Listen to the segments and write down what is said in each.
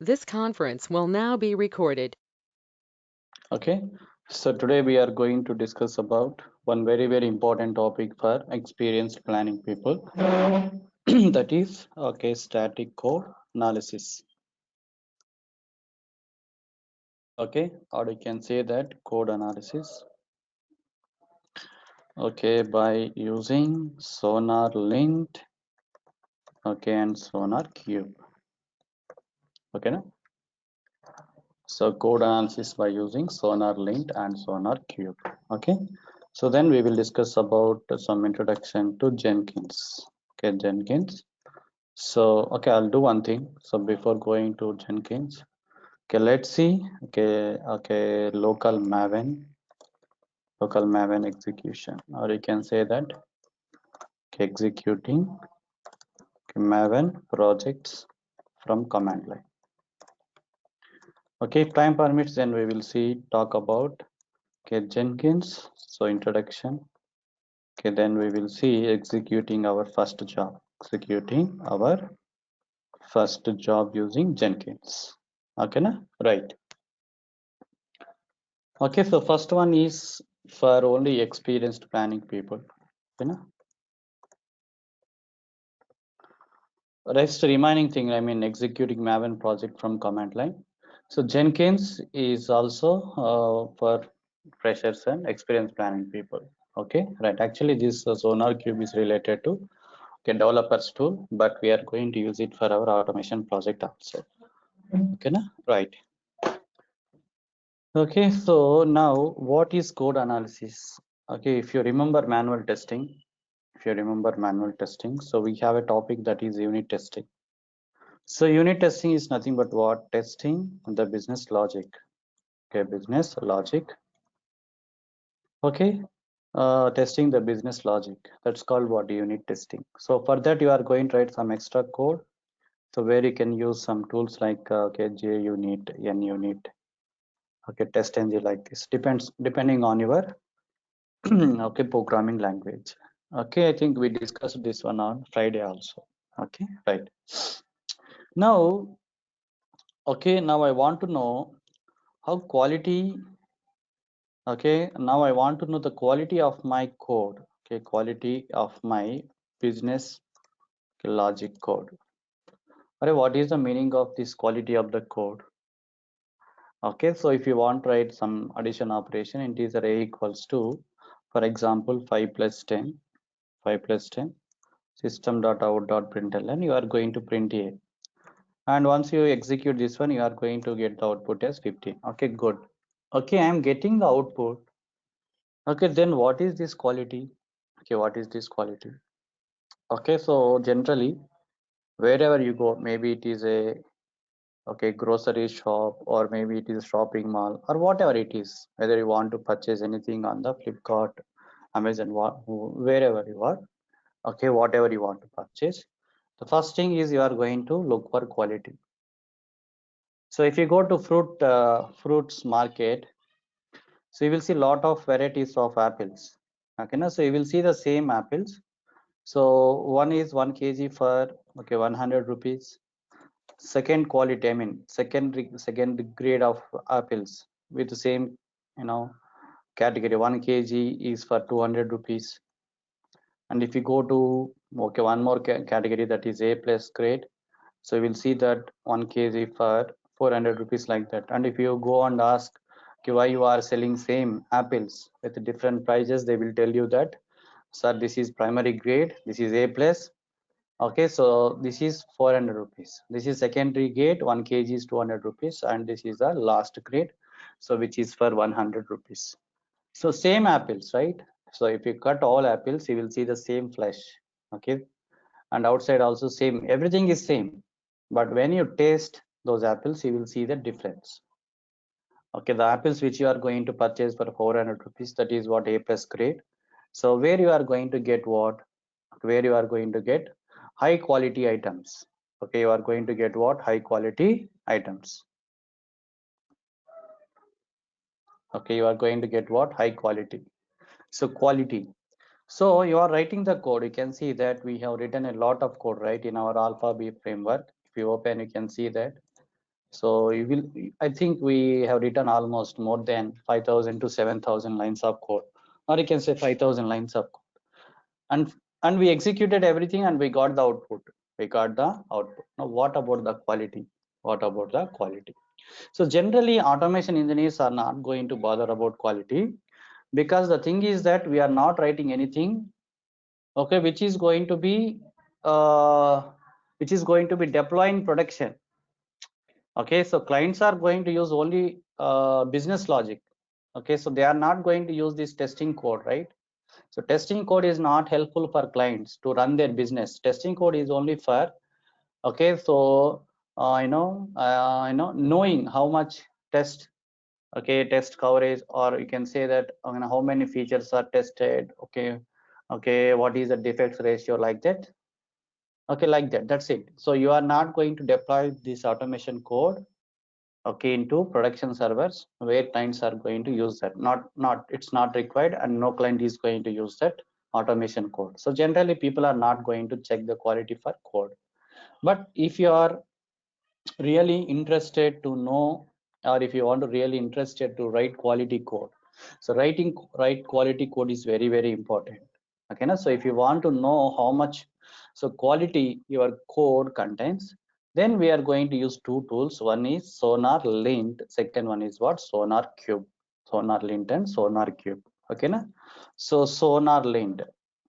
This conference will now be recorded. Okay, so today we are going to discuss about one very important topic for experienced planning people that is static code analysis. Okay, or you can say that code analysis. Okay, by using Sonar Lint, okay, and Sonar Cube. Okay, no? So code analysis by using Sonar Lint and Sonar Cube. Okay, so then we will discuss about some introduction to Jenkins. Okay, Jenkins. So, okay, I'll do one thing. So before going to Jenkins, okay, let's see. Okay, local Maven execution, or you can say that okay, executing okay, Maven projects from command line. Okay, if time permits, then we will see talk about okay Jenkins. So introduction. Okay, then we will see executing our first job. Executing our first job using Jenkins. Okay, na? Right. Okay, so first one is for only experienced planning people. You know, rest remaining thing, I mean, executing Maven project from command line. So Jenkins is also for freshers and experienced planning people. Okay, right. Actually, this Sonar Cube is related to okay, developers tool, but we are going to use it for our automation project also. Okay, na? Right. Okay, so now what is code analysis? Okay, if you remember manual testing, so we have a topic that is unit testing. So unit testing is nothing but what? Testing the business logic. Okay, business logic. Okay, testing the business logic. That's called what? Unit testing. So for that you are going to write some extra code. So where you can use some tools like okay, JUnit, NUnit, okay, TestNG like this. Depending on your okay programming language. Okay, I think we discussed this one on Friday also. Okay, right. Now, okay, now I want to know how quality. Okay, now I want to know the quality of my code. Okay, quality of my business logic code. Okay, what is the meaning of this quality of the code? Okay, so if you want to write some addition operation, it is a equals to, for example, 5 plus 10, 5 plus 10, system.out.println, you are going to print a. And once you execute this one, you are going to get the output as 15. Okay, good. Okay, I am getting the output. Okay, then what is this quality? Okay, what is this quality? Okay, so generally, wherever you go, maybe it is a okay grocery shop, or maybe it is a shopping mall, or whatever it is, whether you want to purchase anything on the Flipkart, Amazon, wherever you are, okay, whatever you want to purchase, the first thing is you are going to look for quality. So if you go to fruits market, so you will see lot of varieties of apples. Okay, now so you will see the same apples. So one is 1 kg for okay 100 rupees. Second quality, I mean second grade of apples with the same you know category, 1 kg is for 200 rupees. And if you go to okay one more category, that is A plus grade, so you will see that 1 kg for 400 rupees like that. And if you go and ask okay, why you are selling same apples with different prices, they will tell you that sir, this is primary grade, this is A plus. Okay, so this is 400 rupees, this is secondary grade, 1 kg is 200 rupees, and this is the last grade, so which is for 100 rupees. So same apples, right? So if you cut all apples, you will see the same flesh. Okay, and outside also same, everything is same, but when you taste those apples, you will see the difference. Okay, the apples which you are going to purchase for 400 rupees, that is what A plus grade. So where you are going to get what? Where you are going to get high quality items. Okay, you are going to get what? High quality items. Okay, you are going to get what? High quality. So quality. So you are writing the code. You can see that we have written a lot of code, right, in our Alpha B framework. If you open, you can see that So you will, I think we have written almost more than 5,000 to 7,000 lines of code, or you can say 5,000 lines of code. And we executed everything and we got the output. We got the output. Now what about the quality? What about the quality? So generally automation engineers are not going to bother about quality, because the thing is that we are not writing anything, okay, which is going to be uh, deployed in production. Okay, so clients are going to use only business logic. Okay, so they are not going to use this testing code, right? So testing code is not helpful for clients to run their business. Testing code is only for, okay, so knowing how much test, okay, test coverage, or you can say that, how many features are tested, okay, what is the defects ratio, like that, okay, like that, that's it. So you are not going to deploy this automation code, okay, into production servers where clients are going to use that. Not it's not required, and no client is going to use that automation code. So generally people are not going to check the quality for code. But if you are really interested to know, or if you want to really interested to write quality code, so write quality code is very, very important. Okay, now, so if you want to know how much so quality your code contains, then we are going to use two tools. One is Sonar Lint, second one is what? Sonar Cube. Sonar Lint and Sonar Cube. Okay, na? So Sonar Lint,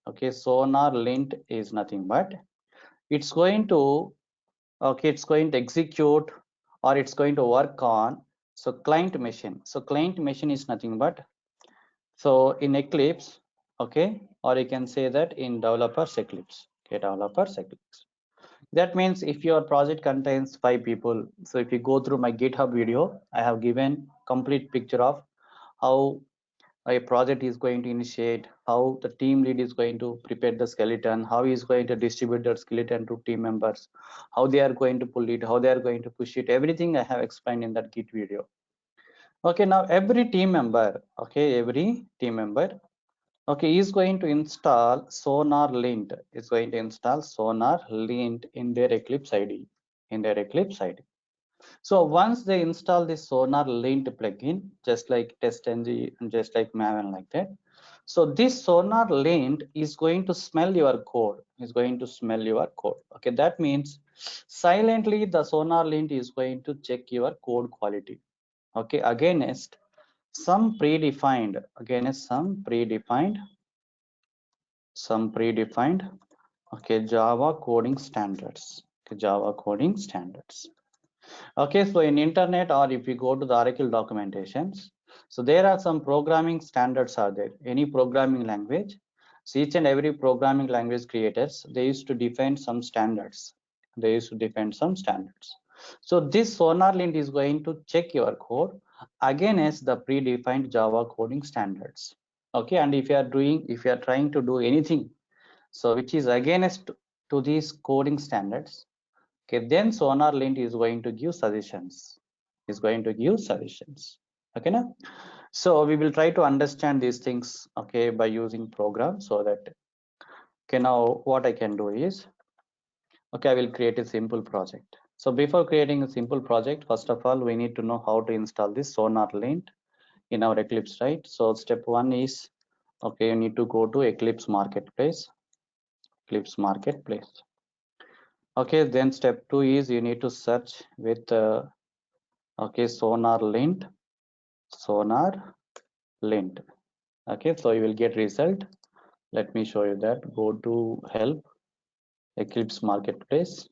okay, Sonar Lint is nothing but it's going to, okay, it's going to execute, or it's going to work on so client machine. So client machine is nothing but, so in Eclipse, okay, or you can say that in developers Eclipse. Okay, developers Eclipse, that means if your project contains 5 people, so if you go through my GitHub video, I have given complete picture of how a project is going to initiate, how the team lead is going to prepare the skeleton, how he is going to distribute that skeleton to team members, how they are going to pull it, how they are going to push it, everything I have explained in that Git video. Okay, now every team member, okay, every team member, okay, is going to install Sonar Lint, is going to install Sonar Lint in their Eclipse ID, in their Eclipse ID. So once they install this Sonar Lint plugin, just like TestNG and just like Maven, like that. So this Sonar Lint is going to smell your code, is going to smell your code. Okay, that means silently the Sonar Lint is going to check your code quality. Okay, against some predefined, okay, Java coding standards. Okay, Java coding standards. Okay, so in internet, or if you go to the Oracle documentations, so there are some programming standards are there. Any programming language, so each and every programming language creators, they used to define some standards. They used to define some standards. So this SonarLint is going to check your code against the predefined Java coding standards. Okay, and if you are trying to do anything, so which is against to these coding standards, okay, then Sonar Lint is going to give suggestions, okay, now. So we will try to understand these things, okay, by using program. So that, okay, now what I can do is, okay, I will create a simple project. So before creating a simple project, first of all, we need to know how to install this Sonar Lint in our Eclipse, right? So step one is, okay, you need to go to Eclipse Marketplace. Okay, then step two is you need to search with okay, Sonar Lint. Okay, so you will get result. Let me show you that. Go to help, Eclipse Marketplace.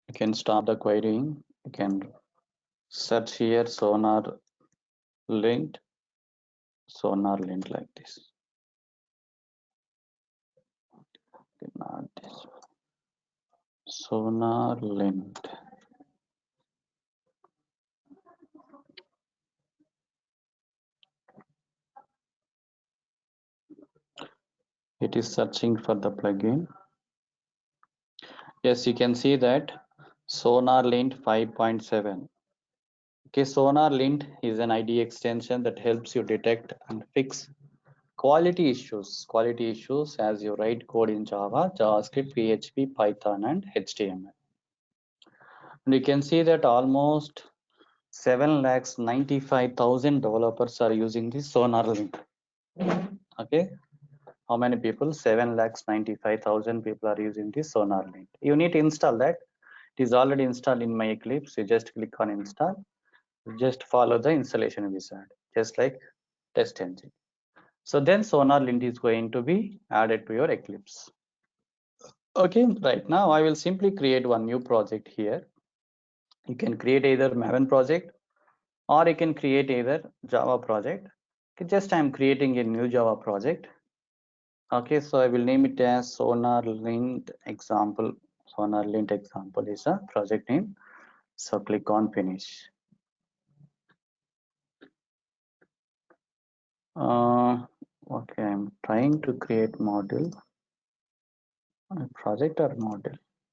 You can start the querying. You can search here Sonar Lint like this. Okay, not this. Sonar Lint. It is searching for the plugin. Yes, you can see that Sonar Lint 5.7. Okay, SonarLint is an IDE extension that helps you detect and fix quality issues. Quality issues as you write code in Java, JavaScript, PHP, Python, and HTML. And you can see that almost 7,95,000 developers are using this SonarLint. Okay, how many people? 7,95,000 people are using this SonarLint. You need to install that. It is already installed in my Eclipse. You just click on install. Just follow the installation wizard, just like test engine. So then SonarLint is going to be added to your Eclipse. Okay, right now I will simply create one new project here. You can create either Maven project or you can create either Java project. Okay, just I'm creating a new Java project. Okay, so I will name it as SonarLint example. SonarLint example is a project name. So click on finish. Okay, I'm trying to create module. Project or model?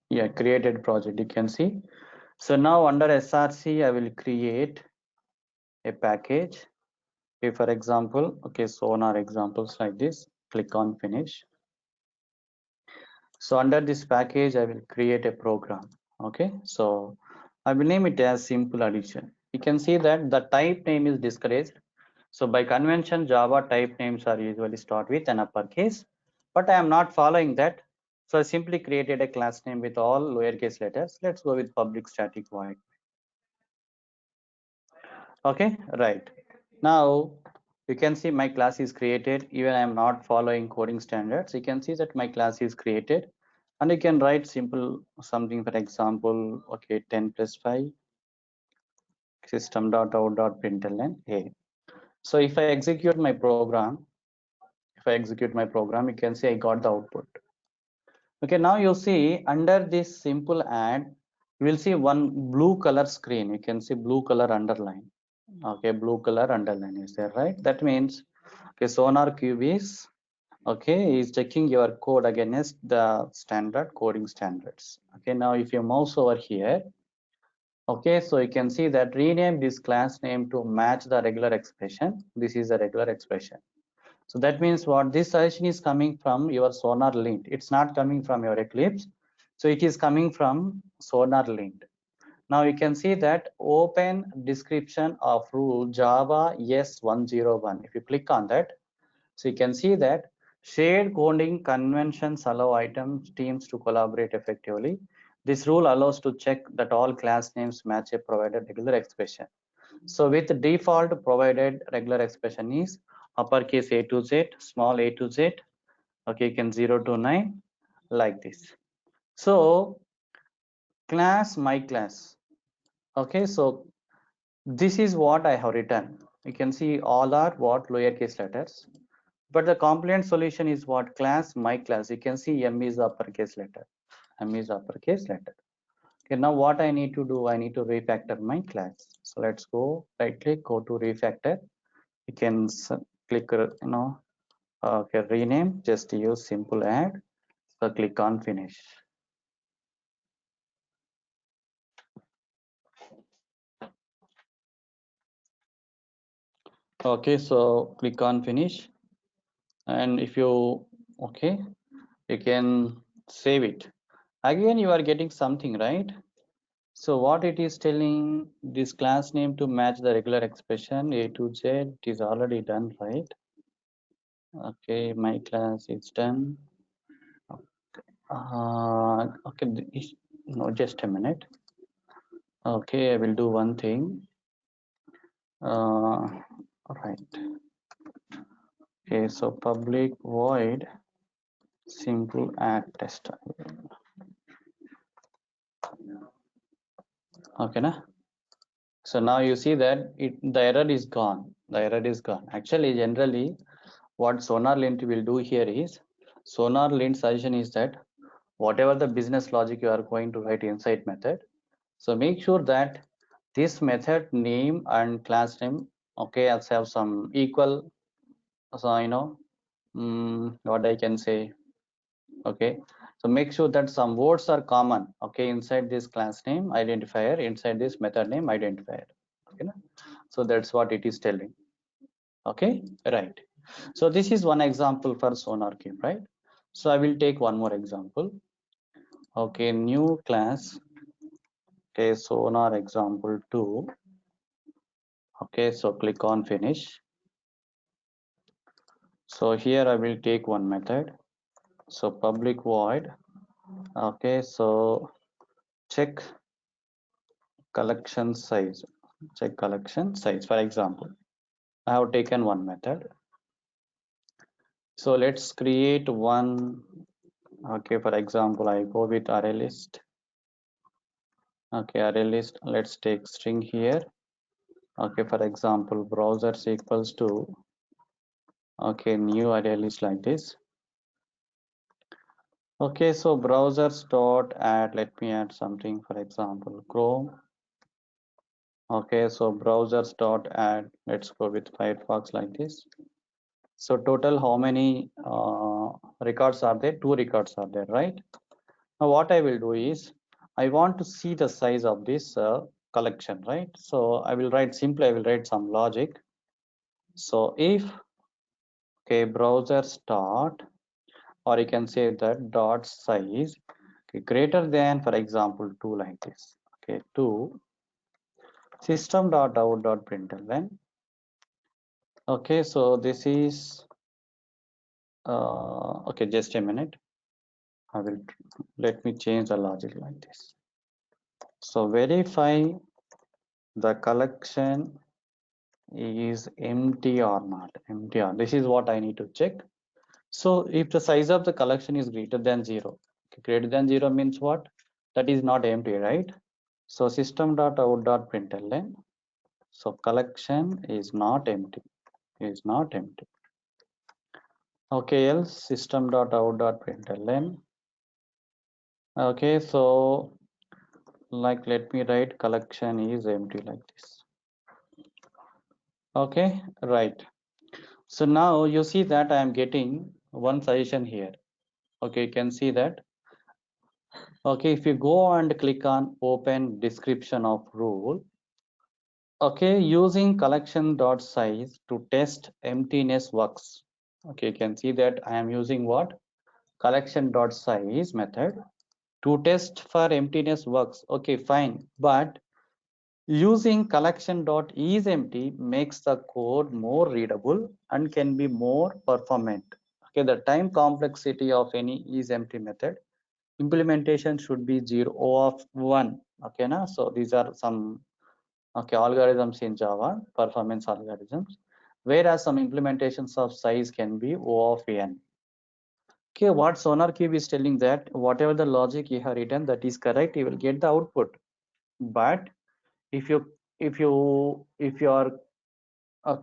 Yeah, created project. You can see. So now under SRC, I will create a package. Okay, for example, okay, Sonar examples like this. Click on finish. So under this package, I will create a program. Okay, so I will name it as simple addition. You can see that the type name is discouraged. So by convention, Java type names are usually start with an uppercase, but I am not following that. So I simply created a class name with all lowercase letters. Let's go with public static void. Okay, right. Now you can see my class is created. Even I am not following coding standards. You can see that my class is created, and you can write simple something, for example, okay, 10 plus 5 system.out.println. Hey, so if I execute my program, you can see I got the output. Okay, now you see under this simple add, you will see one blue color screen. You can see blue color underline. Okay, blue color underline is there, right? That means, okay, SonarQube is, okay, is checking your code against the standard coding standards. Okay, now if you mouse over here, okay, so you can see that rename this class name to match the regular expression. This is a regular expression. So that means what, this suggestion is coming from your SonarLint. It's not coming from your Eclipse. So it is coming from SonarLint. Now you can see that open description of rule Java S101. If you click on that, so you can see that shared coding conventions allow items teams to collaborate effectively. This rule allows to check that all class names match a provided regular expression. So with default provided regular expression is uppercase A to Z, small a to Z, okay, you can 0 to 9 like this. So class my class, okay, so this is what I have written. You can see all are what, lowercase letters, but the compliant solution is what, class my class. You can see M is uppercase letter, M is uppercase letter. Okay, now what I need to do, I need to refactor my class. So let's go right click, go to refactor. You can click, okay, rename, just use simple add. So click on finish. Okay, so click on finish, and if you, okay, you can save it. Again, you are getting something, right? So what it is telling, this class name to match the regular expression A to Z, it is already done, right? Okay, my class is done. Okay, no, just a minute. Okay, I will do one thing. Right. Okay, so public void simple add test. Okay, na? So now you see that the error is gone. The error is gone. Actually, generally, what SonarLint will do here is, SonarLint suggestion is that whatever the business logic you are going to write inside method, so make sure that this method name and class name, okay, have some equal, so what I can say, okay, so make sure that some words are common, okay, inside this class name identifier, inside this method name identifier. Okay, so that's what it is telling. Okay, right. So this is one example for SonarQube, right? So I will take one more example. Okay, new class. Okay, Sonar example 2. Okay, so click on finish. So here I will take one method. So public void. Okay, so check collection size. Check collection size. For example, I have taken one method. So let's create one. Okay, for example, I go with array list. Okay, array list. Let's take string here. Okay, for example, browsers equals to. Okay, new array list like this. Okay, so browsers dot add. Let me add something. For example, Chrome. Okay, so browsers dot add. Let's go with Firefox like this. So total, how many records are there? 2 records are there, right? Now what I will do is, I want to see the size of this collection, right? So I will write simply, I will write some logic. So if, okay, browser start, or you can say that dot size, okay, greater than, for example, 2 like this. Okay, 2 system dot out dot println. Okay, so this is okay, just a minute. I will let me change the logic like this. So verify the collection is empty or not empty, or this is what I need to check. So if the size of the collection is greater than 0, greater than 0 means what? That is not empty, right? So system dot out dot println. So collection is not empty, is not empty. Okay, else system dot out dot println. Okay, so like let me write collection is empty like this. Okay, right. So now you see that I am getting one suggestion here. Okay, you can see that. Okay, if you go and click on open description of rule. Okay, using collection dot size to test emptiness works. Okay, you can see that I am using what? Collection dot size method to test for emptiness works. Okay, fine. But using collection dot is empty makes the code more readable and can be more performant. Okay, the time complexity of any is empty method implementation should be 0 of 1. Okay, na? So these are some okay algorithms in Java, performance algorithms, whereas some implementations of size can be O of n. Okay, what SonarQube is telling that whatever the logic you have written that is correct, you will get the output. But if you are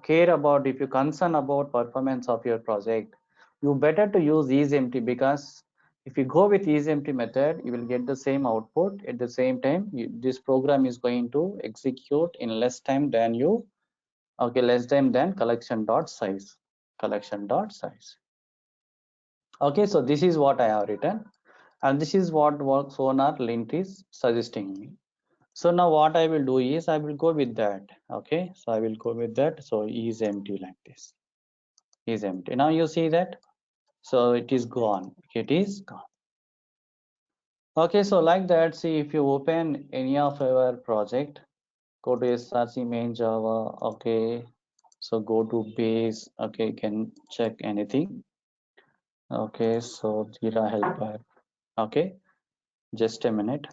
care about, if you concern about performance of your project, you better to use isEmpty, because if you go with isEmpty method, you will get the same output at the same time. This program is going to execute in less time than you, okay, less time than collection dot size. Okay, so this is what I have written, and this is what SonarLint is suggesting me. So now what I will do is I will go with that. Okay, so I will go with that. So isEmpty like this. Is empty. Now you see that. So it is gone. It is gone. Okay, so like that, see if you open any of our project, go to src main Java. Okay, so go to base. Okay, you can check anything. Okay, so Jira helper. Okay, just a minute.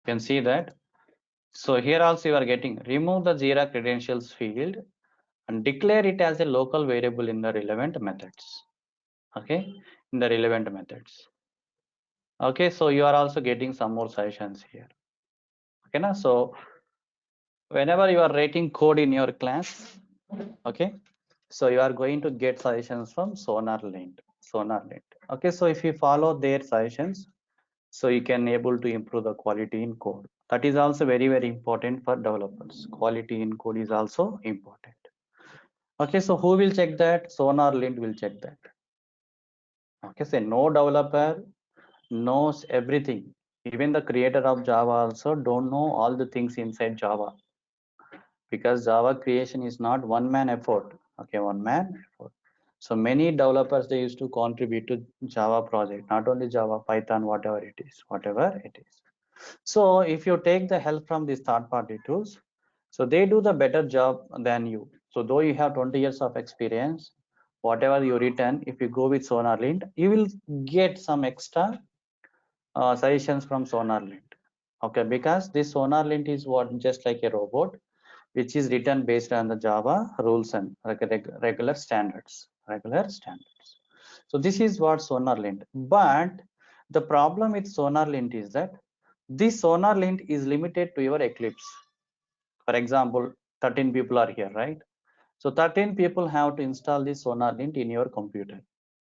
You can see that. So here also you are getting remove the Jira credentials field and declare it as a local variable in the relevant methods. Okay, in the relevant methods. Okay, so you are also getting some more suggestions here. Okay, na? So whenever you are writing code in your class, okay, so you are going to get suggestions from SonarLint. Okay, so if you follow their suggestions, so you can able to improve the quality in code. That is also very important for developers. Quality in code is also important. Okay, so who will check that? SonarLint will check that. Okay, say no developer knows everything. Even the creator of Java also don't know all the things inside Java, because Java creation is not one man effort. Okay, one man effort. So many developers, they used to contribute to Java project, not only Java, Python, whatever it is, whatever it is. So if you take the help from these third-party tools, so they do the better job than you. So though you have 20 years of experience, whatever you written, if you go with SonarLint, you will get some extra suggestions from SonarLint. Okay, because this SonarLint is what, just like a robot, which is written based on the Java rules and regular standards. So this is what SonarLint. But the problem with SonarLint is that this SonarLint is limited to your Eclipse. For example, 13 people are here, right? So 13 people have to install this SonarLint in your computer.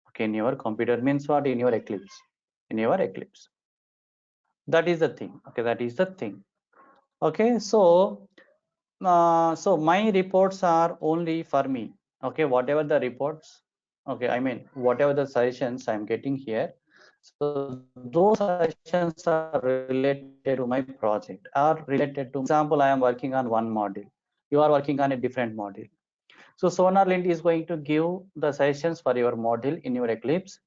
Okay, in your computer means what? In your Eclipse. In your Eclipse. That is the thing. Okay, that is the thing. Okay, so my reports are only for me. Okay, whatever the reports, okay, I mean whatever the suggestions I'm getting here, so those suggestions are related to my project, are related to, example, I am working on one module, you are working on a different module. So SonarLint is going to give the suggestions for your module in your Eclipse.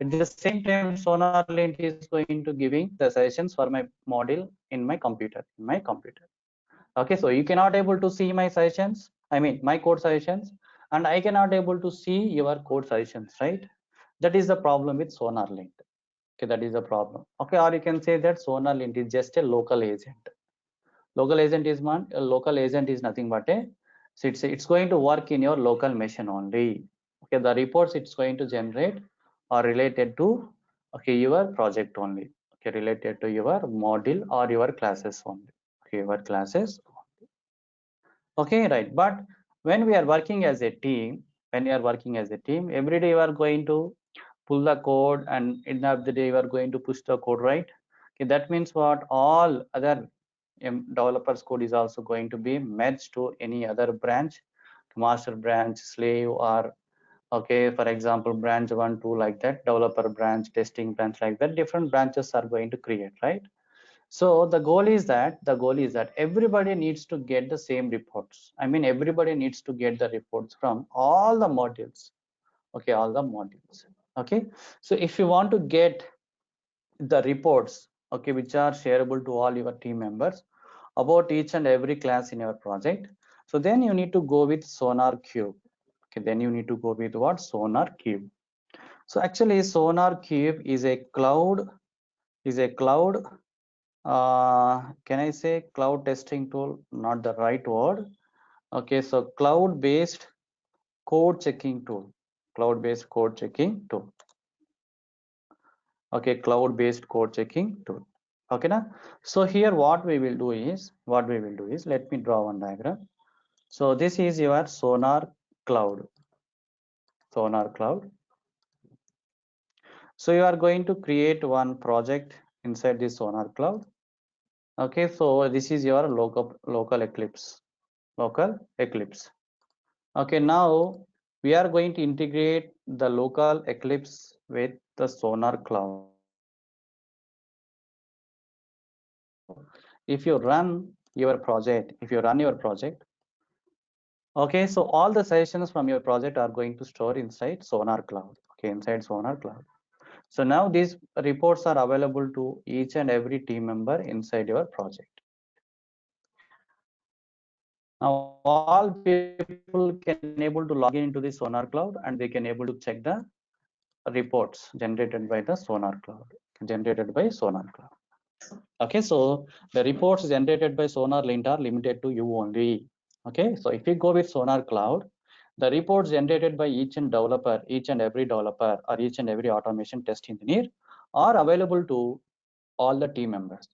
At the same time, SonarLint is going to giving the suggestions for my module in my computer. Okay, so you cannot able to see my suggestions, I mean my code suggestions, and I cannot able to see your code suggestions, right? That is the problem with SonarLint. Okay, that is the problem. Okay, or you can say that SonarLint is just a local agent. Local agent is nothing but a, so it's going to work in your local machine only. Okay, the reports it's going to generate are related to, okay, your project only. Okay, related to your module or your classes only. Okay, your classes. Okay, right. But when we are working as a team, every day you are going to pull the code, and in the end of the day you are going to push the code, right? Okay, that means what, all other developers code is also going to be merged to any other branch, master branch, slave, or okay, for example, branch 1, 2, like that, developer branch, testing branch, like that, different branches are going to create, right? So the goal is that everybody needs to get the same reports. I mean, everybody needs to get the reports from all the modules. Okay, all the modules. Okay, so if you want to get the reports, okay, which are shareable to all your team members about each and every class in your project, so then you need to go with SonarQube. Okay, then you need to go with what? SonarQube. So actually, SonarQube is a cloud, can I say cloud testing tool? Not the right word. Okay, so cloud-based code checking tool. Cloud-based code checking tool. Okay, cloud-based code checking tool. Okay, now. So here what we will do is, let me draw one diagram. So this is your Sonar Cloud. Sonar Cloud. So you are going to create one project inside this Sonar Cloud. Okay, so this is your local Eclipse. Okay, now we are going to integrate the local Eclipse with the Sonar Cloud. If you run your project, okay, so all the sessions from your project are going to store inside Sonar Cloud. Okay, inside Sonar Cloud. So now these reports are available to each and every team member inside your project. Now all people can able to log in into the Sonar Cloud, and they can able to check the reports generated by the Sonar Cloud. Okay, so the reports generated by SonarLint are limited to you only. Okay, so if you go with Sonar Cloud, the reports generated by each and every developer, or each and every automation test engineer are available to all the team members.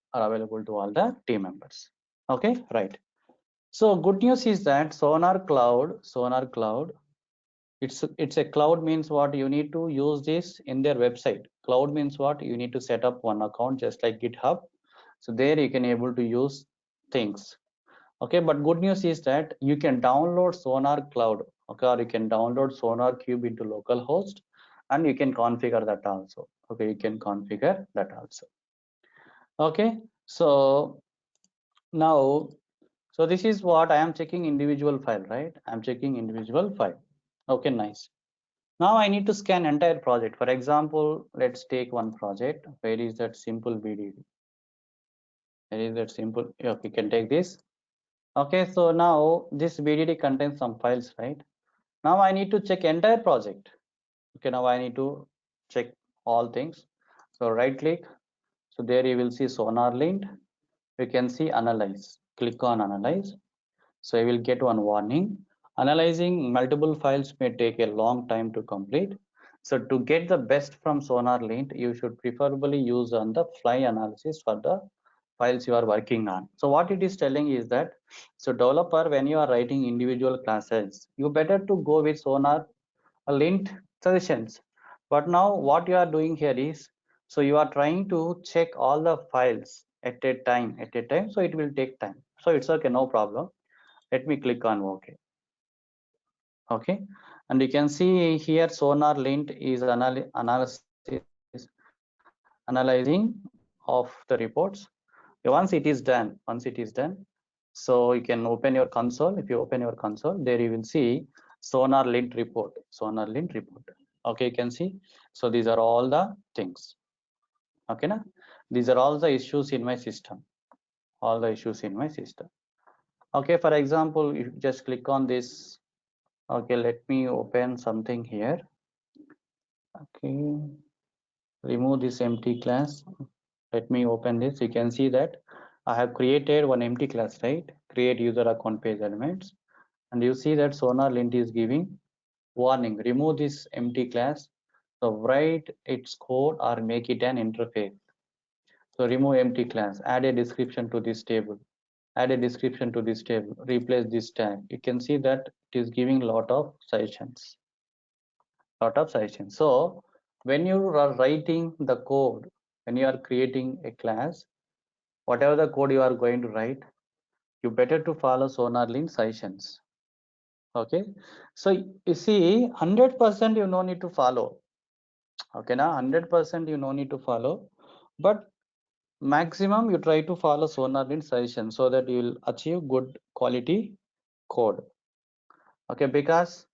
Okay, right. So good news is that Sonar Cloud, it's a cloud means what, you need to use this in their website. Cloud means what, you need to set up one account just like GitHub. So there you can able to use things. Okay, but good news is that you can download Sonar Cloud Okay, or you can download Sonar Cube into localhost, and you can configure that also. Okay, you can configure that also. Okay, so now, so this is what I am checking individual file, right? I'm checking individual file. Okay, nice. Now I need to scan entire project. For example, let's take one project. Where is that simple BDD? Where is that simple? Okay, you can take this. Okay, so now this BDD contains some files, right? Now I need to check entire project. Okay, now I need to check all things. So right click. So there you will see Sonar lint. You can see analyze. Click on analyze. So I will get one warning. Analyzing multiple files may take a long time to complete. So to get the best from Sonar lint, you should preferably use on the fly analysis for the files you are working on. So what it is telling is that, so developer, when you are writing individual classes, you better to go with Sonar lint suggestions. But now what you are doing here is, so you are trying to check all the files at a time, so it will take time. So it's okay, no problem. Let me click on OK. Okay, and you can see here Sonar lint is analyzing of the reports. Once it is done, so you can open your console. If you open your console, there you will see Sonar lint report. Okay, you can see. So these are all the things. Okay, na? These are all the issues in my system. Okay, for example, if you just click on this. Okay, let me open something here. Okay, remove this empty class. Let me open this. You can see that I have created one empty class, right? Create user account page elements. And you see that Sonar lint is giving warning, remove this empty class. So write its code or make it an interface. So remove empty class, add a description to this table, replace this tag. You can see that it is giving lot of suggestions. So when you are writing the code, when you are creating a class, whatever the code you are going to write, you better to follow Sonar lint suggestions. Okay, so you see 100% you no need to follow. Okay, now 100% you no need to follow, but maximum you try to follow Sonar lint suggestions so that you will achieve good quality code. Okay, because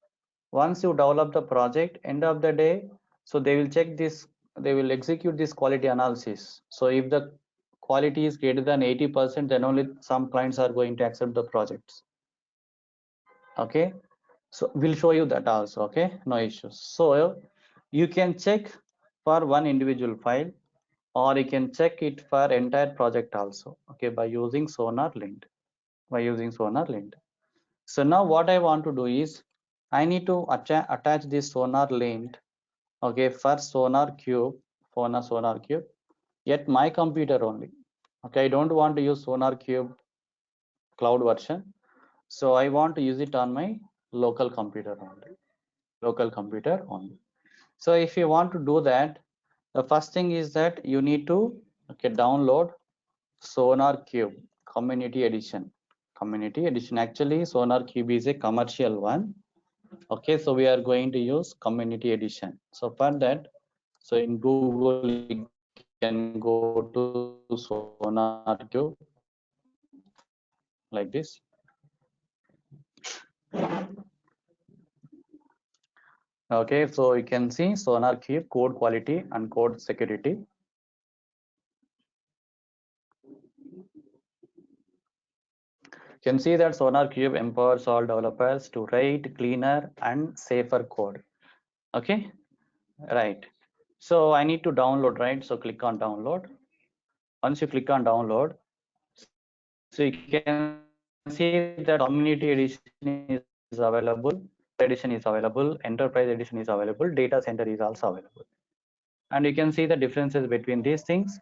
once you develop the project, end of the day, so they will check this, they will execute this quality analysis. So if the quality is greater than 80%, then only some clients are going to accept the projects. Okay, so we'll show you that also. Okay, no issues. So you can check for one individual file, or you can check it for entire project also. Okay, by using Sonar lint. So now what I want to do is, I need to attach this Sonar lint. Okay, for Sonar Cube, yet my computer only. Okay, I don't want to use Sonar Cube cloud version. So I want to use it on my local computer only. So if you want to do that, the first thing is that you need to, okay, download Sonar Cube Community Edition. Actually, Sonar Cube is a commercial one. Okay, so we are going to use Community Edition. So for that, so in Google you can go to Sonar Cube like this. Okay, so you can see Sonar Cube code quality and code security. You can see that Sonar Cube empowers all developers to write cleaner and safer code. Okay, right. So I need to download, right? So click on download. Once you click on download, so you can see that Community Edition is available, Edition is available, Enterprise Edition is available, Data Center is also available. And you can see the differences between these things.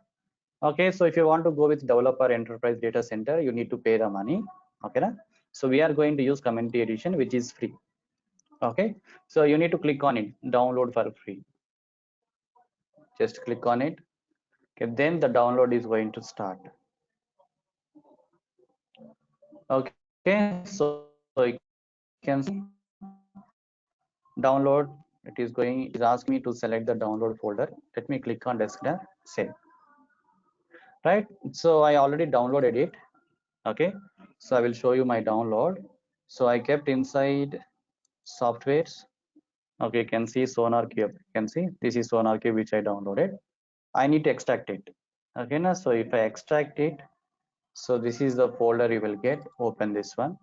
Okay, so if you want to go with developer enterprise data center, you need to pay the money. Okay, na? So we are going to use Community Edition, which is free. Okay, so you need to click on it, download for free. Just click on it. Okay, then the download is going to start. Okay, so you can see download, it is asking me to select the download folder. Let me click on desktop, save. Right, so I already downloaded it. Okay, so I will show you my download. So I kept inside softwares. Okay, you can see Sonar Cube. You can see this is Sonar Cube which I downloaded. I need to extract it. Okay, now so if I extract it, so this is the folder you will get. Open this one,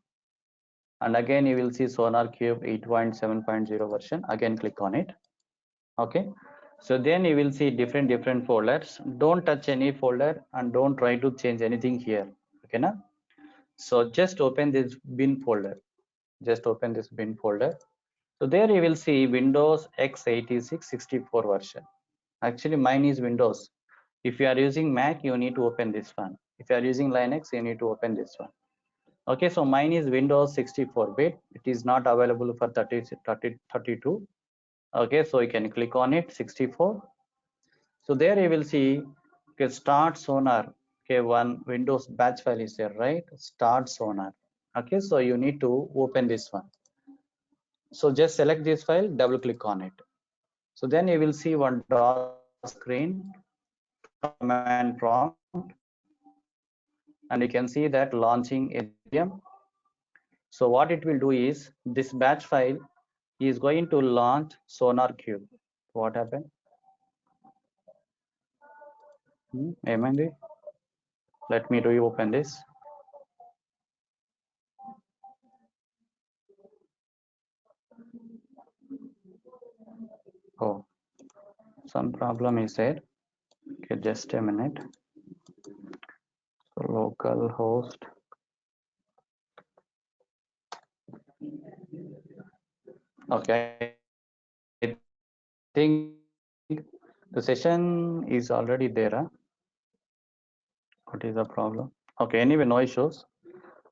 and again you will see Sonar Cube 8.7.0 version. Again click on it. Okay, so then you will see different folders. Don't touch any folder and don't try to change anything here. Okay, now so just open this bin folder. Just open this bin folder. So there you will see Windows x86 64 version. Actually mine is Windows. If you are using Mac, you need to open this one. If you are using Linux, you need to open this one. Okay, so mine is Windows 64-bit. It is not available for 32. Okay, so you can click on it, 64. So there you will see, okay, start Sonar. Okay, one Windows batch file is there, right? Start Sonar. Okay, so you need to open this one. So just select this file, double click on it. So then you will see one DOS screen, command prompt, and you can see that launching Ethereum. So what it will do is this batch file is going to launch Sonar Cube. What happened? Emily, let me reopen this. Oh, some problem is there. Okay, just a minute. So local host. Okay, I think the session is already there. Huh? What is the problem? Okay, anyway, no issues.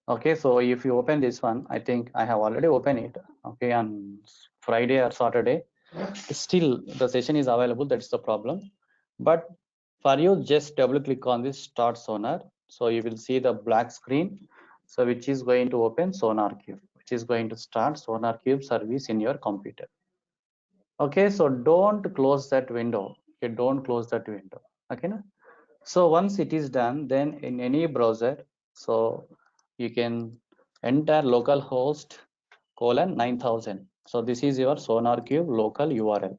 Okay, so if you open this one, I think I have already opened it. Okay, on Friday or Saturday. Still, the session is available. That's the problem. But for you, just double click on this Start Sonar. So you will see the black screen. So which is going to open Sonar Cube, which is going to start Sonar Cube service in your computer. Okay, so don't close that window. Okay, don't close that window. Okay, na? So once it is done, then in any browser, so you can enter localhost colon 9000. So this is your SonarQube local URL.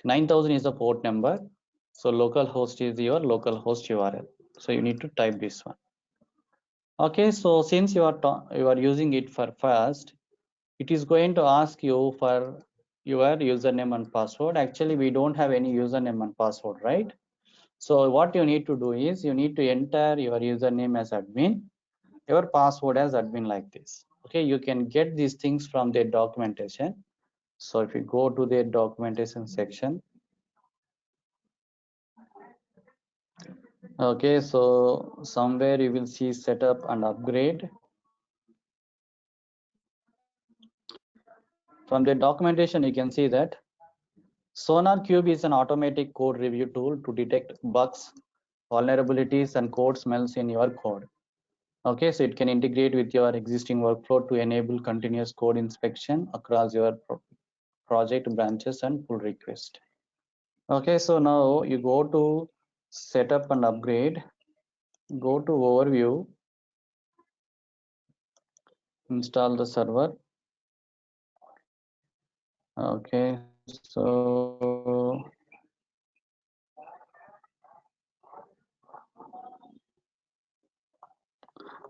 9000 is the port number. So localhost is your localhost URL. So you need to type this one. Okay, so since you are using it for first, it is going to ask you for your username and password. Actually, we don't have any username and password, right? So what you need to do is you need to enter your username as admin, your password as admin like this. Okay, you can get these things from their documentation. So if you go to their documentation section, okay, so somewhere you will see setup and upgrade. From the documentation, you can see that SonarQube is an automatic code review tool to detect bugs, vulnerabilities, and code smells in your code. Okay, so it can integrate with your existing workflow to enable continuous code inspection across your project branches and pull request. Okay, so now you go to setup and upgrade, go to overview, install the server. Okay, so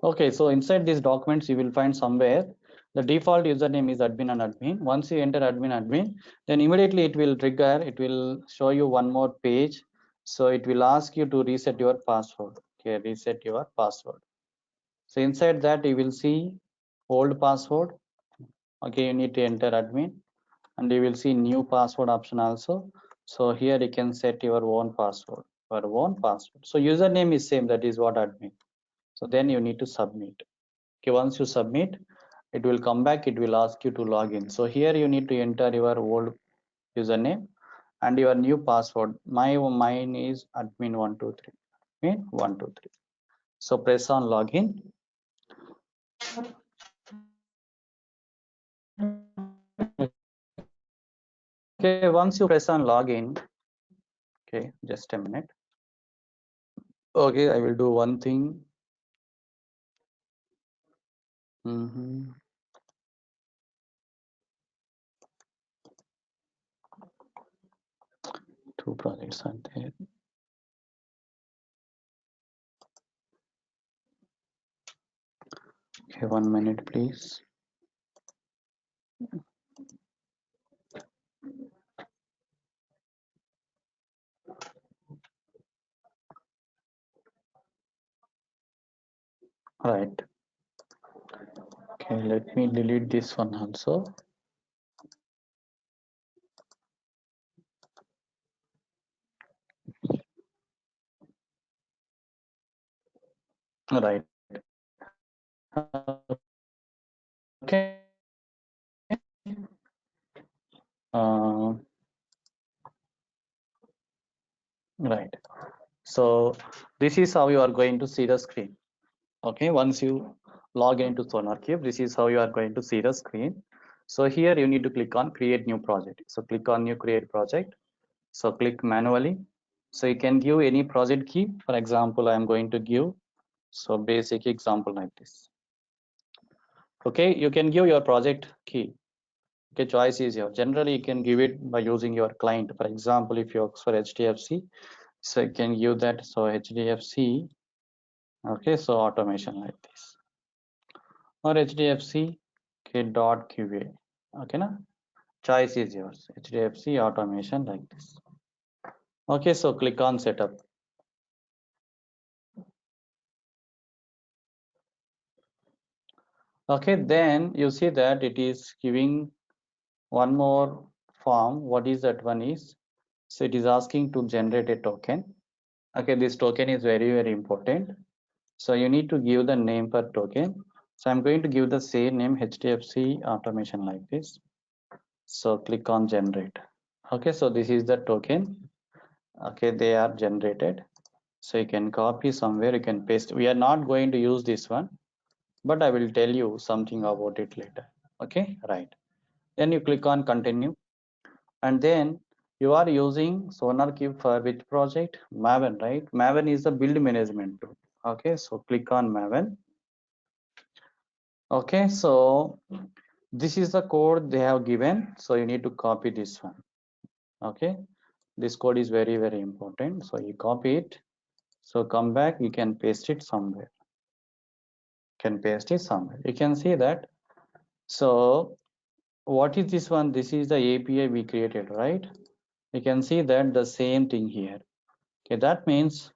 okay, so inside these documents, you will find somewhere the default username is admin and admin. Once you enter admin, then immediately it will trigger, it will show you one more page. So it will ask you to reset your password. Okay, reset your password. So inside that you will see old password. Okay, you need to enter admin and you will see new password option also. So here you can set your own password, So username is same, that is what admin. So then you need to submit. Okay, once you submit, it will come back, it will ask you to log in. So here you need to enter your old username and your new password. Mine is admin123. Admin123. So press on login. Okay, once you press on login, okay, just a minute. Okay, I will do one thing. Two projects are there. Okay, 1 minute, please. Right. Okay, let me delete this one also. Right. Okay. Uh, right. So this is how you are going to see the screen. Okay, once you log into SonarQube, this is how you are going to see the screen. So here you need to click on create new project. So click on new create project. So click manually. So you can give any project key. For example, I am going to give so basic example like this. Okay, you can give your project key. Okay, choice is yours. Generally, you can give it by using your client. For example, if you work for HDFC, so you can give that. So HDFC, okay, so automation like this, or HDFC okay, dot QA. Okay, na? Choice is yours. HDFC automation like this. Okay, so click on setup. Okay, then you see that it is giving one more form. What is that one is? So it is asking to generate a token. Okay, this token is very important. So you need to give the name per token. So I'm going to give the same name HDFC automation like this. So click on generate. Okay, so this is the token. Okay, they are generated. So you can copy somewhere, you can paste. We are not going to use this one, but I will tell you something about it later. Okay, right. Then you click on continue, and then you are using SonarQube for which project? Maven, right? Maven is a build management tool. Okay, so click on Maven. Okay, so this is the code they have given. So you need to copy this one. Okay, this code is very important. So you copy it. So come back, you can paste it somewhere. Can paste it somewhere. You can see that. So what is this one? This is the API we created, right? You can see that the same thing here. Okay, that means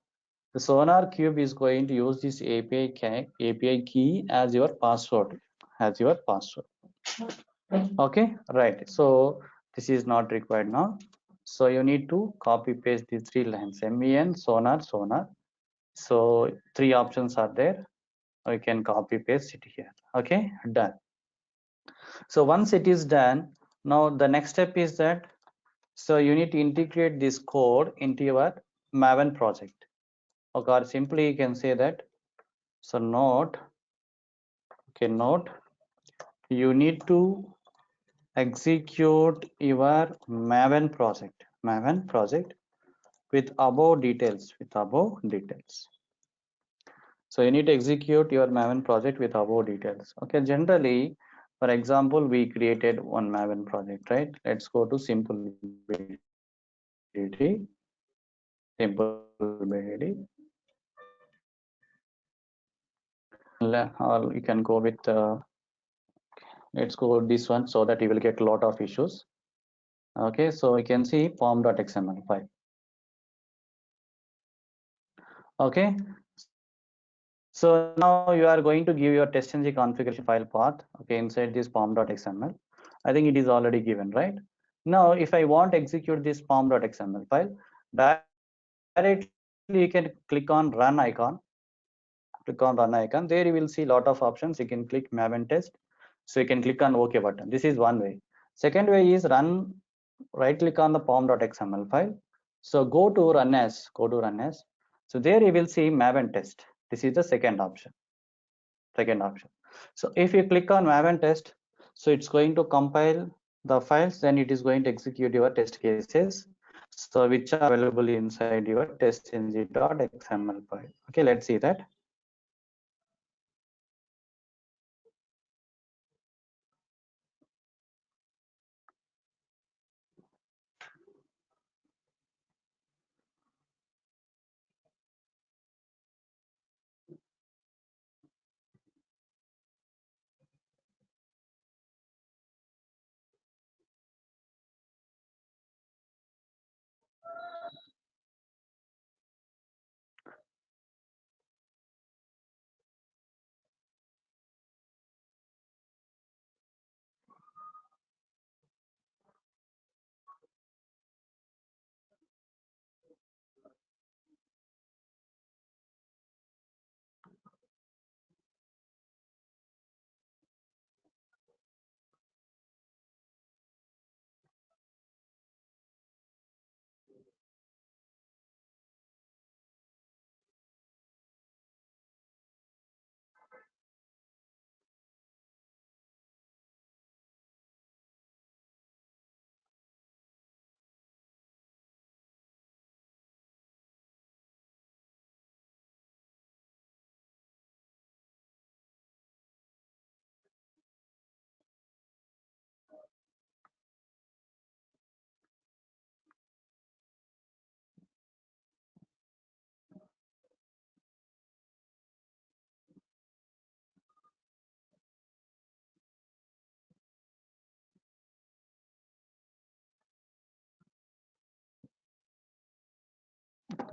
the SonarQube is going to use this API key as your password, Okay, right. So this is not required now. So you need to copy paste these three lines: MEN, sonar. So three options are there. You can copy paste it here. Okay, done. So once it is done, now the next step is that so you need to integrate this code into your Maven project. Okay, or simply you can say that. So note, you need to execute your Maven project with above details. So you need to execute your Maven project with above details. Okay, generally, for example, we created one Maven project, right? Let's go to simple BDD. Or you can go with let's go with this one so that you will get a lot of issues. Okay, so you can see pom.xml file. Okay, so now you are going to give your TestNG configuration file path, okay, inside this pom.xml. I think it is already given, right? Now, if I want to execute this pom.xml file, directly you can click on run icon. There you will see a lot of options. You can click Maven test. So you can click on OK button. This is one way. Second way is right click on the pom.xml file. So go to run as. So there you will see Maven test. This is the second option. So if you click on Maven test, so it's going to compile the files, then it is going to execute your test cases, so which are available inside your testng.xml file. Okay, let's see that.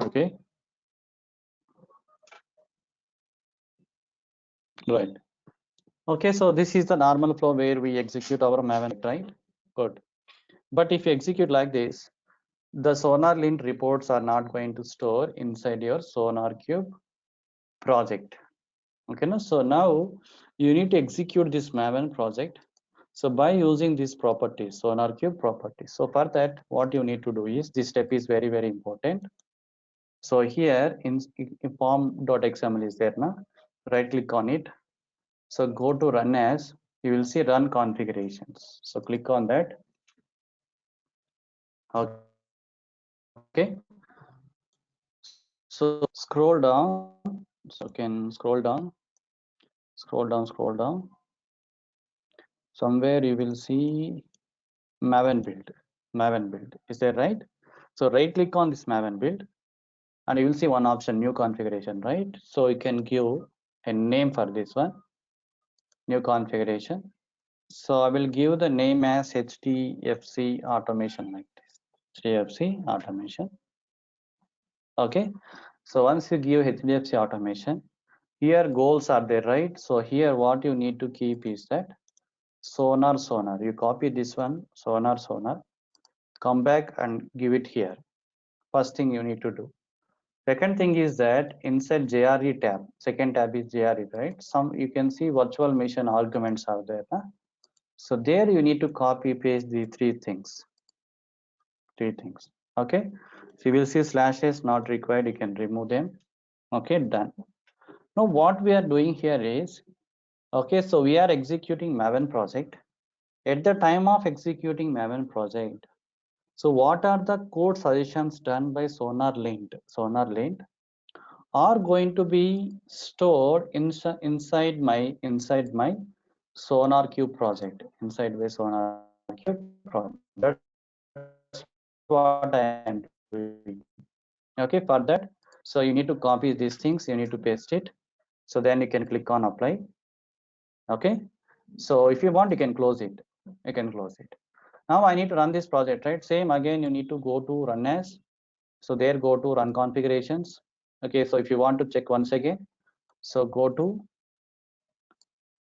Okay, right. Okay, so this is the normal flow where we execute our Maven, right? Good. But if you execute like this, the SonarLint reports are not going to store inside your SonarQube project. Okay, no? So now you need to execute this Maven project. So by using these properties, SonarQube properties. So for that, what you need to do is, this step is very, very important. So here in form.xml is there now. Right click on it. So go to run as, you will see run configurations. So click on that. Okay. So scroll down. So you can scroll down, scroll down. Somewhere you will see Maven build. Maven build. Is that right? So right click on this Maven build and you will see one option, new configuration, right? So you can give a name for this one, new configuration. So I will give the name as HDFC automation like this, HDFC automation. Okay. So once you give HDFC automation, here goals are there, right? So here what you need to keep is that sonar. You copy this one, sonar, come back and give it here. First thing you need to do. Second thing is that inside JRE tab, second tab is JRE, right? Some you can see virtual machine arguments are there. Huh? So there you need to copy paste the three things. Okay. So you will see slashes not required. You can remove them. Okay, done. Now what we are doing here is, okay, so we are executing Maven project. At the time of executing Maven project, so what are the code suggestions done by SonarLint? SonarLint are going to be stored inside my SonarQube project, inside my SonarQube project. That's what I am doing. Okay, for that, so you need to copy these things, you need to paste it. So then you can click on apply. Okay, so if you want, you can close it. You can close it. Now I need to run this project, right? Same again, you need to go to run as. So there, go to run configurations. Okay, so if you want to check once again, so go to,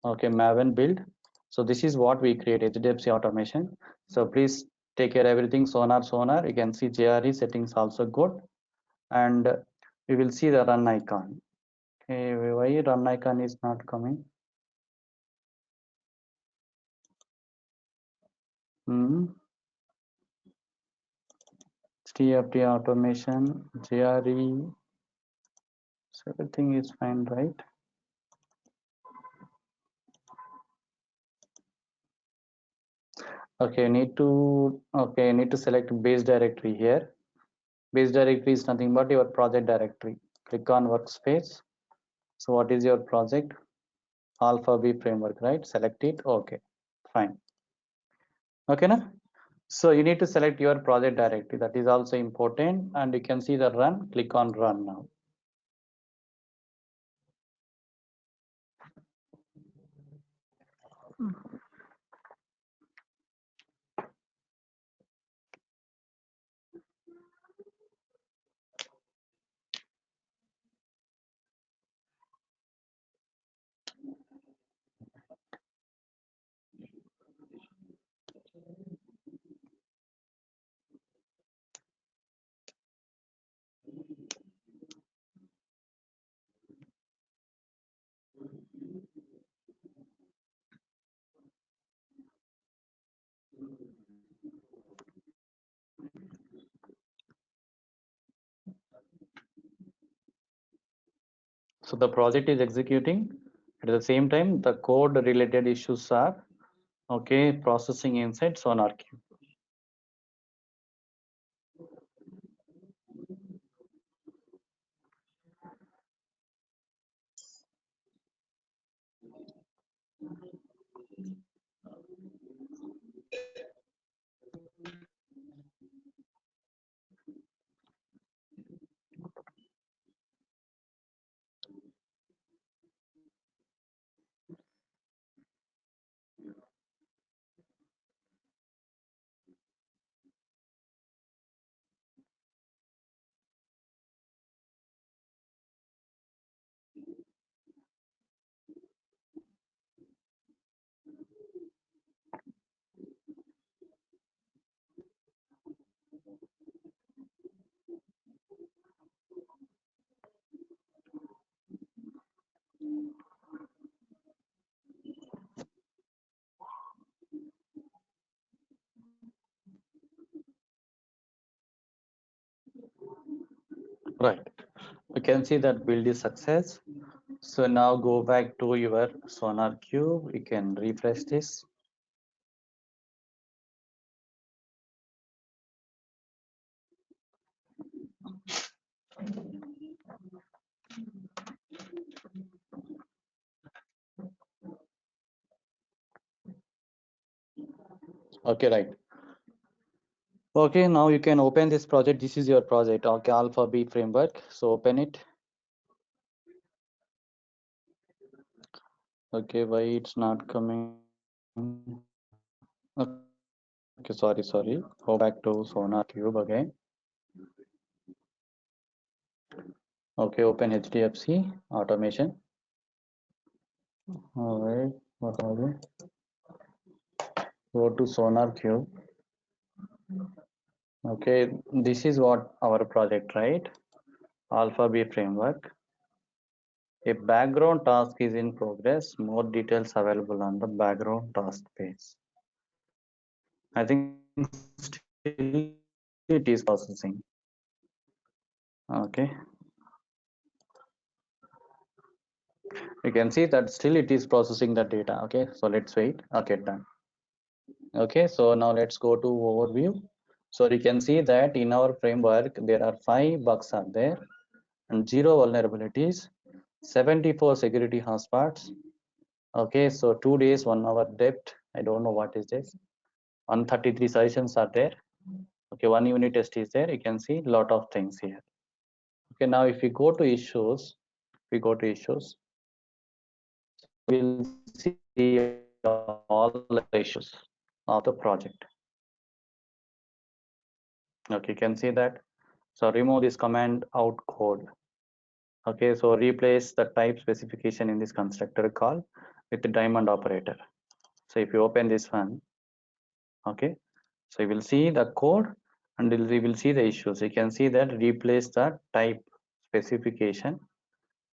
okay, Maven build. So this is what we created, HDFC automation. So please take care everything, sonar. You can see JRE settings also good. And we will see the run icon. Okay, why run icon is not coming? TFT automation, JRE, so everything is fine, right? Okay, you need to select base directory here. Base directory is nothing but your project directory. Click on workspace. So what is your project? Alpha B framework, right? Select it. Okay, fine. Okay, na? So you need to select your project directory. That is also important. And you can see the run. Click on run now. So the project is executing. At the same time, the code related issues are processing inside SonarQube. Right. You can see that build is success. So now go back to your SonarQube. You can refresh this. Okay, right. Okay, now you can open this project. This is your project. Okay, Alpha B framework. So open it. Okay, why it's not coming? Okay, sorry. Go back to SonarQube again. Okay, open HDFC automation. All right, what are it? Go to SonarQube. Okay, this is what our project, right? Alpha B framework. A background task is in progress. More details available on the background task page. I think still it is processing. Okay. You can see that still it is processing the data. Okay, so let's wait. Okay, done. Okay, so now let's go to overview. So you can see that in our framework, there are 5 bugs are there and 0 vulnerabilities, 74 security hotspots. Okay, so 2 days, 1 hour depth. I don't know what is this. 133 sessions are there. Okay, 1 unit test is there. You can see lot of things here. Okay, now if we go to issues, we'll see all the issues of the project. Okay, you can see that. So remove this command out code. Okay, so replace the type specification in this constructor call with the diamond operator. So if you open this one, okay, so you will see the code and we will see the issues. You can see that replace the type specification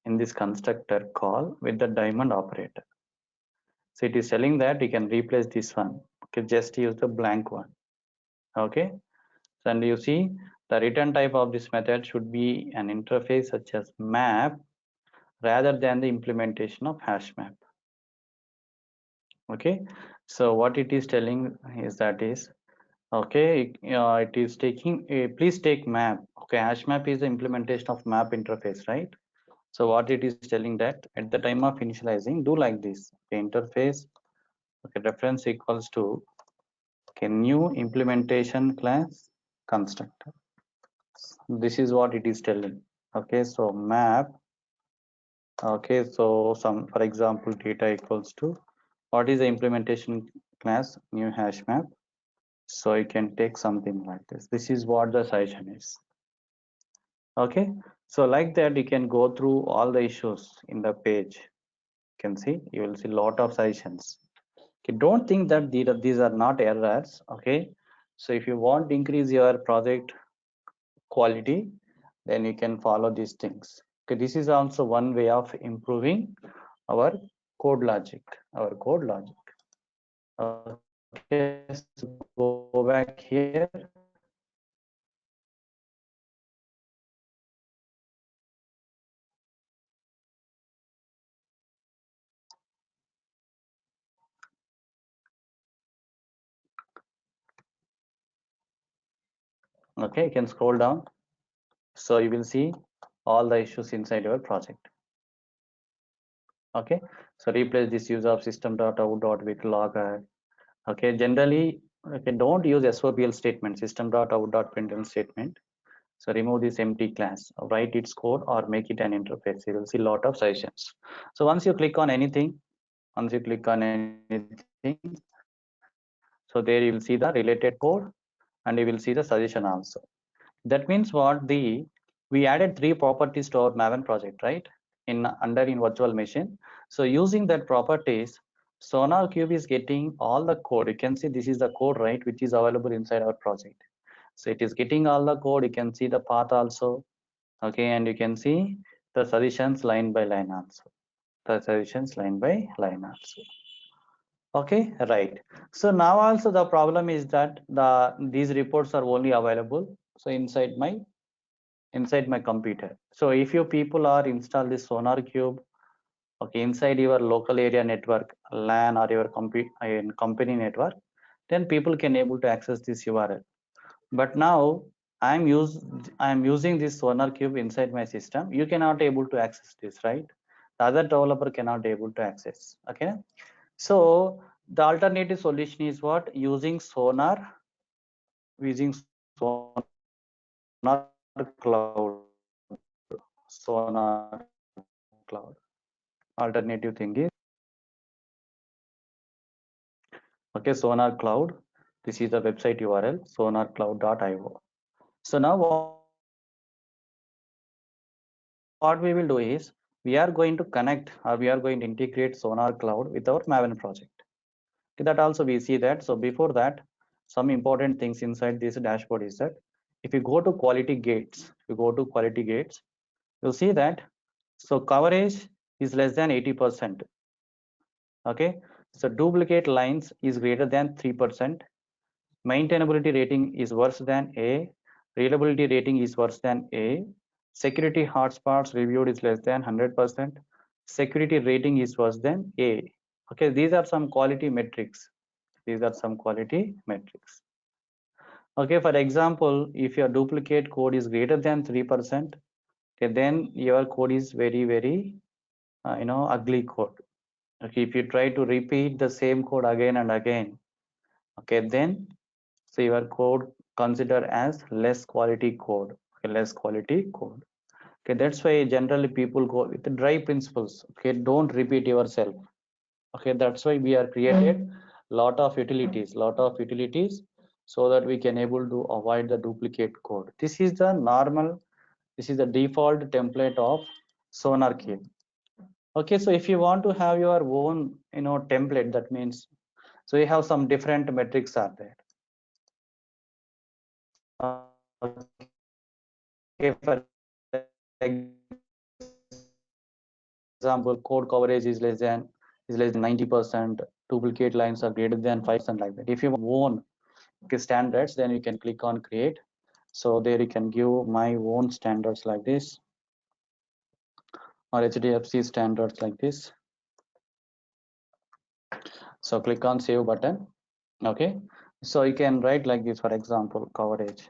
in this constructor call with the diamond operator. So it is telling that you can replace this one. Okay, just use the blank one. Okay, and you see the return type of this method should be an interface such as map rather than the implementation of hash map. Okay, So what it is telling is that is okay. It is taking a please take map. Okay, hash map is the implementation of map interface, right? So what it is telling that at the time of initializing, do like this. Okay, interface. Okay, reference equals to okay new implementation class constructor. This is what it is telling. Okay, so map. Okay, so some for example data equals to what is the implementation class new hash map. So you can take something like this. This is what the suggestion is. Okay, so like that you can go through all the issues in the page. You can see you will see lot of suggestions. Okay, don't think that these are not errors. Okay, so if you want to increase your project quality, then you can follow these things. Okay, this is also one way of improving our code logic. Our code logic. Okay, so go back here. Okay, you can scroll down. So you will see all the issues inside your project. Okay, so replace this use of system.out with logger. Okay, generally, okay, don't use SOPL statement, system.out.println statement. So remove this empty class, write its code or make it an interface. You will see a lot of suggestions. So once you click on anything, so there you will see the related code and you will see the suggestion also. That means what we added 3 properties to our Maven project, right? In virtual machine. So using that properties, Sonar Cube is getting all the code. You can see this is the code, right, which is available inside our project. So it is getting all the code. You can see the path also. Okay, and you can see the suggestions line by line also. The suggestions line by line also. Okay, right. So now also the problem is that these reports are only available so inside my computer. So if you people are install this Sonar Cube, okay, inside your local area network, LAN or your company network, then people can able to access this URL. But now I'm using this Sonar Cube inside my system. You cannot able to access this, right? The other developer cannot able to access. Okay, so the alternative solution is what? Using Sonar Cloud. Sonar Cloud. Alternative thing is okay, Sonar Cloud. This is the website URL, sonarcloud.io. So now what we will do is we are going to connect or we are going to integrate Sonar Cloud with our Maven project. Okay, that also we see that. So before that, some important things inside this dashboard is that if you go to quality gates, you'll see that so coverage is less than 80%. Okay, so duplicate lines is greater than 3%. Maintainability rating is worse than A. Reliability rating is worse than A. Security hotspots reviewed is less than 100%. Security rating is worse than A. Okay, these are some quality metrics. Okay, for example, if your duplicate code is greater than 3%, okay, then your code is very, very, ugly code. Okay, if you try to repeat the same code again and again, okay, then so your code considered as less quality code. Okay, less quality code. Okay, that's why generally people go with the dry principles. Okay, don't repeat yourself. Okay, that's why we are created lot of utilities so that we can able to avoid the duplicate code. This is the normal, this is the default template of Sonar Cube. Okay, so if you want to have your own template, that means so you have some different metrics are there. Okay, for example, code coverage is less than 90%, duplicate lines are greater than 5%, like that. If you want standards, then you can click on create. So there you can give my own standards like this, or HDFC standards like this. So click on save button. Okay, so you can write like this, for example, coverage.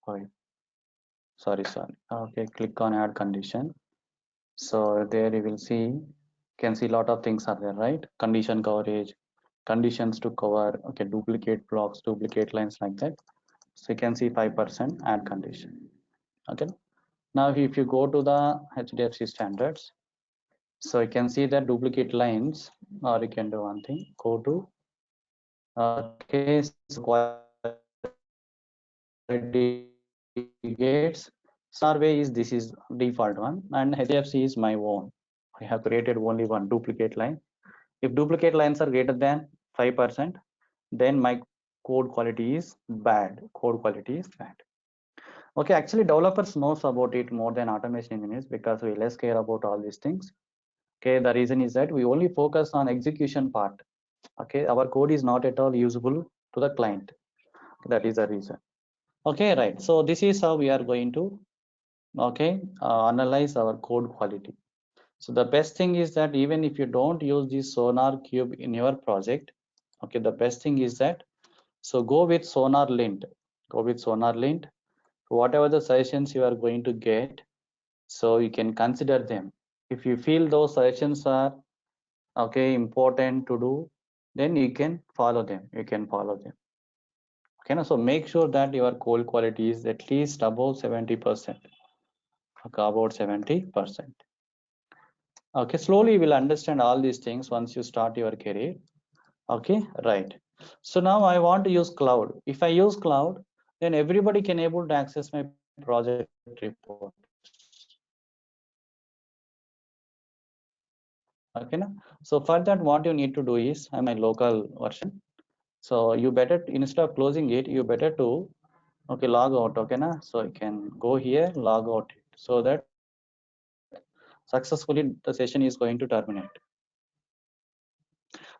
Sorry. Okay, click on add condition. So there you will see, can see a lot of things are there, right? Condition coverage, conditions to cover, okay, duplicate blocks, duplicate lines, like that. So you can see 5% add condition. Okay, now if you go to the HDFC standards, so you can see that duplicate lines, or you can do one thing, go to case quality gates. Survey is, this is default one, and HDFC is my own. I have created only one duplicate line. If duplicate lines are greater than 5%, then my code quality is bad. Code quality is bad. Okay, actually developers knows about it more than automation engineers, because we less care about all these things. Okay, the reason is that we only focus on execution part. Okay, our code is not at all usable to the client. That is the reason. Okay, right. So this is how we are going to, okay, analyze our code quality. So the best thing is that even if you don't use this Sonar Cube in your project, okay, the best thing is that, so go with Sonar Lint. Go with Sonar Lint. Whatever the suggestions you are going to get, so you can consider them. If you feel those suggestions are, okay, important to do, then you can follow them. You can follow them. Okay, so make sure that your code quality is at least above 70%. Okay, about 70%. Okay, slowly you will understand all these things once you start your career. Okay, right. So now I want to use cloud. If I use cloud, then everybody can able to access my project report. Okay, na? So for that, what you need to do is, I'm my local version. So you better, instead of closing it, you better to, okay, log out. Okay, na? So you can go here, log out, so that successfully the session is going to terminate.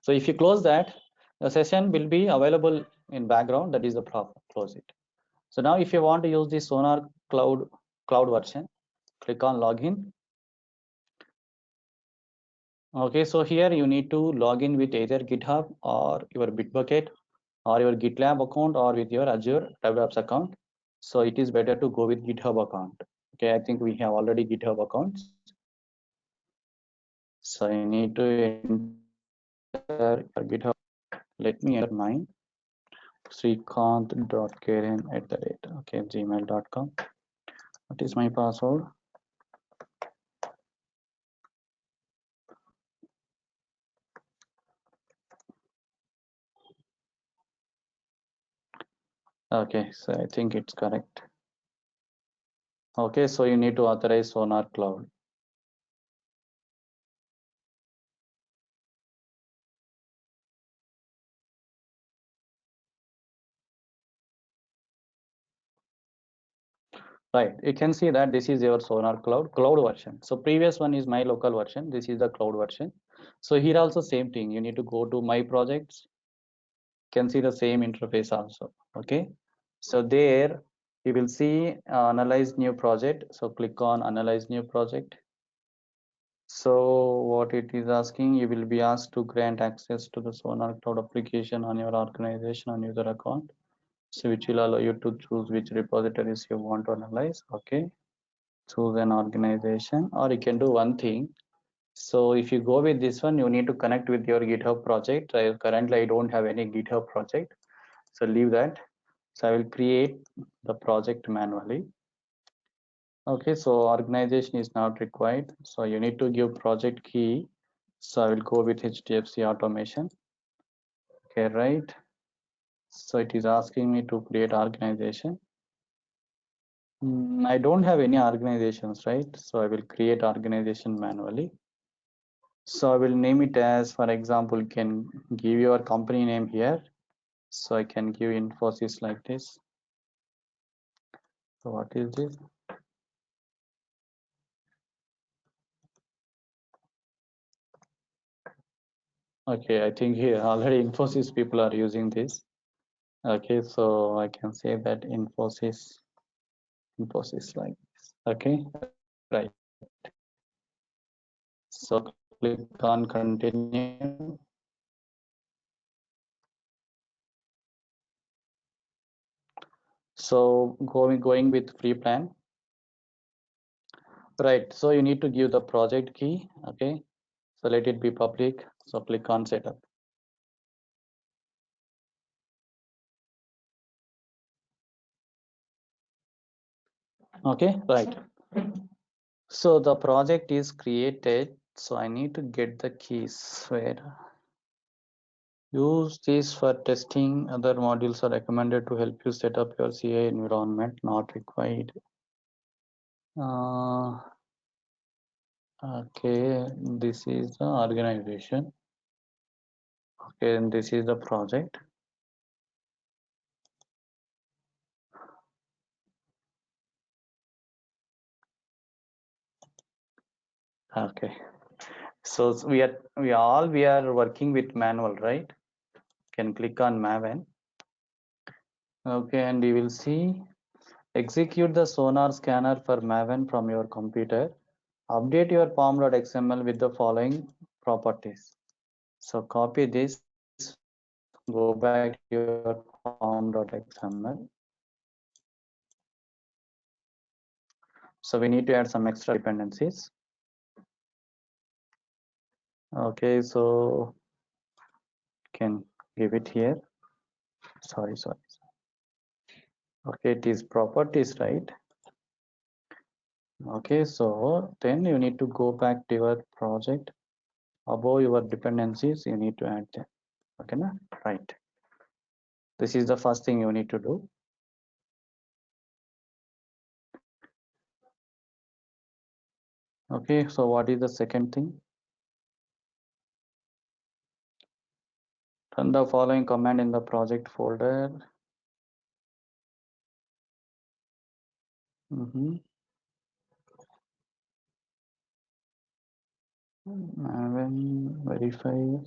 So if you close that, the session will be available in background. That is the problem. Close it. So now if you want to use the Sonar cloud version, click on login. Okay, so here you need to log in with either GitHub or your Bitbucket or your GitLab account or with your Azure DevOps account. So it is better to go with GitHub account. Okay, I think we have already GitHub accounts. So you need to enter your GitHub. Let me enter mine. Srikanth.karen@, okay, gmail.com. What is my password? Okay, so I think it's correct. Okay, so you need to authorize Sonar Cloud. Right, you can see that this is your Sonar cloud version. So previous one is my local version. This is the cloud version. So here also same thing. You need to go to my projects. You can see the same interface also. Okay, so there you will see analyze new project. So click on analyze new project. So what it is asking, you will be asked to grant access to the Sonar Cloud application on your organization on user account. So which will allow you to choose which repositories you want to analyze. Okay, choose an organization, or you can do one thing. So if you go with this one, you need to connect with your GitHub project. Currently I don't have any GitHub project, so leave that. So I will create the project manually. Okay, so organization is not required, so you need to give project key. So I will go with HDFC automation. Okay, right. So it is asking me to create organization. I don't have any organizations, right? So I will create organization manually. So I will name it as, for example, you can give your company name here. So I can give Infosys like this. So what is this? Okay, I think here already Infosys people are using this. Okay, so I can say that Infosys like this. Okay, right. So click on continue. So going with free plan. Right, so you need to give the project key. Okay, so let it be public. So click on setup. Okay, right. So the project is created. So I need to get the keys. Where use this for testing. Other modules are recommended to help you set up your CA environment. Not required. Okay, this is the organization. Okay, and this is the project. Okay, so we are working with manual, right? Can click on Maven. Okay, and you will see execute the sonar scanner for Maven from your computer. Update your pom.xml with the following properties. So copy this, go back to your pom.xml. So we need to add some extra dependencies. Okay, so can give it here. Sorry. Okay, it is properties, right? Okay, so then you need to go back to your project. Above your dependencies, you need to add them. Okay, na? Right. This is the first thing you need to do. Okay, so what is the second thing? Run the following command in the project folder. Maven verify.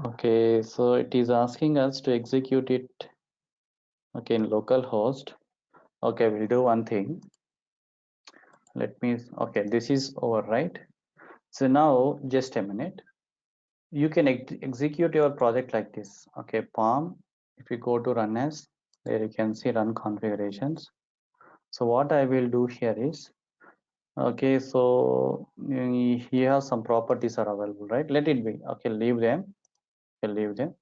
Okay, so it is asking us to execute it. Okay, in localhost. Okay, we'll do one thing. Let me. Okay, this is over, right? So now, just a minute. You can execute your project like this. Okay, POM. If you go to run as, there you can see run configurations. So what I will do here is, okay, so here some properties are available, right? Let it be. Okay, leave them. Okay, leave them.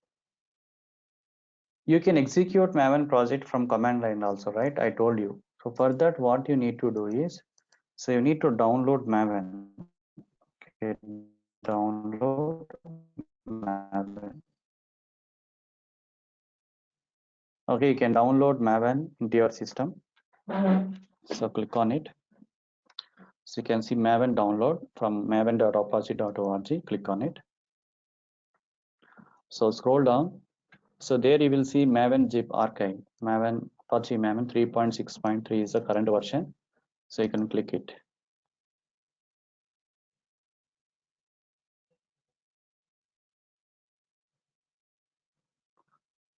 You can execute Maven project from command line also, right? I told you. So for that, what you need to do is, so you need to download Maven. Okay, download Maven. Okay, you can download Maven into your system. So click on it. So you can see Maven download from maven.apache.org. Click on it. So scroll down. So there you will see Maven zip archive. Maven Apache Maven 3.6.3 is the current version. So you can click it.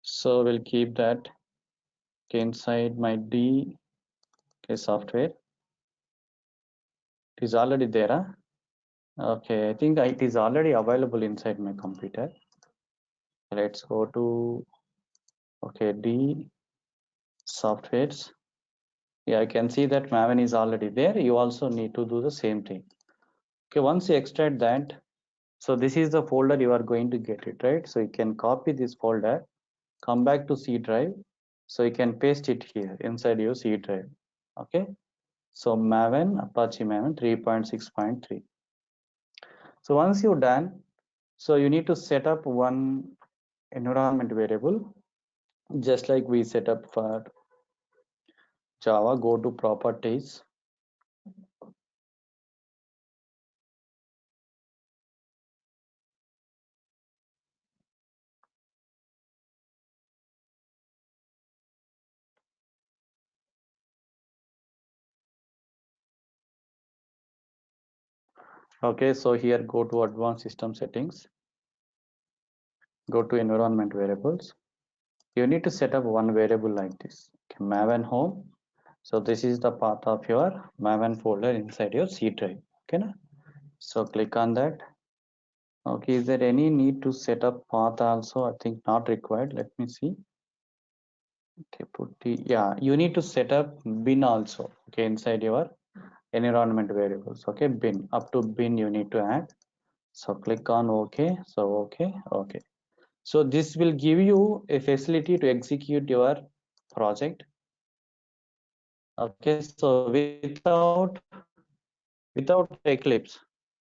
So we'll keep that. Okay, inside my D software. It is already there. Huh? Okay, I think it is already available inside my computer. Let's go to D softwares. Yeah, I can see that Maven is already there. You also need to do the same thing. Okay, once you extract that, so this is the folder you are going to get it, right? So you can copy this folder, come back to C drive. So you can paste it here inside your C drive. Okay, so Maven, Apache Maven 3.6.3. So once you're done, so you need to set up one environment variable, just like we set up for Java. Go to properties. Okay, so here go to advanced system settings, go to environment variables. You need to set up one variable like this. Okay, Maven home. So this is the path of your Maven folder inside your C drive. Okay, na? So click on that. Okay, is there any need to set up path also? I think not required. Let me see. Okay, put the, yeah, you need to set up bin also. Okay, inside your environment variables. Okay, bin, up to bin you need to add. So click on OK. So okay. So this will give you a facility to execute your project. Okay, so without Eclipse,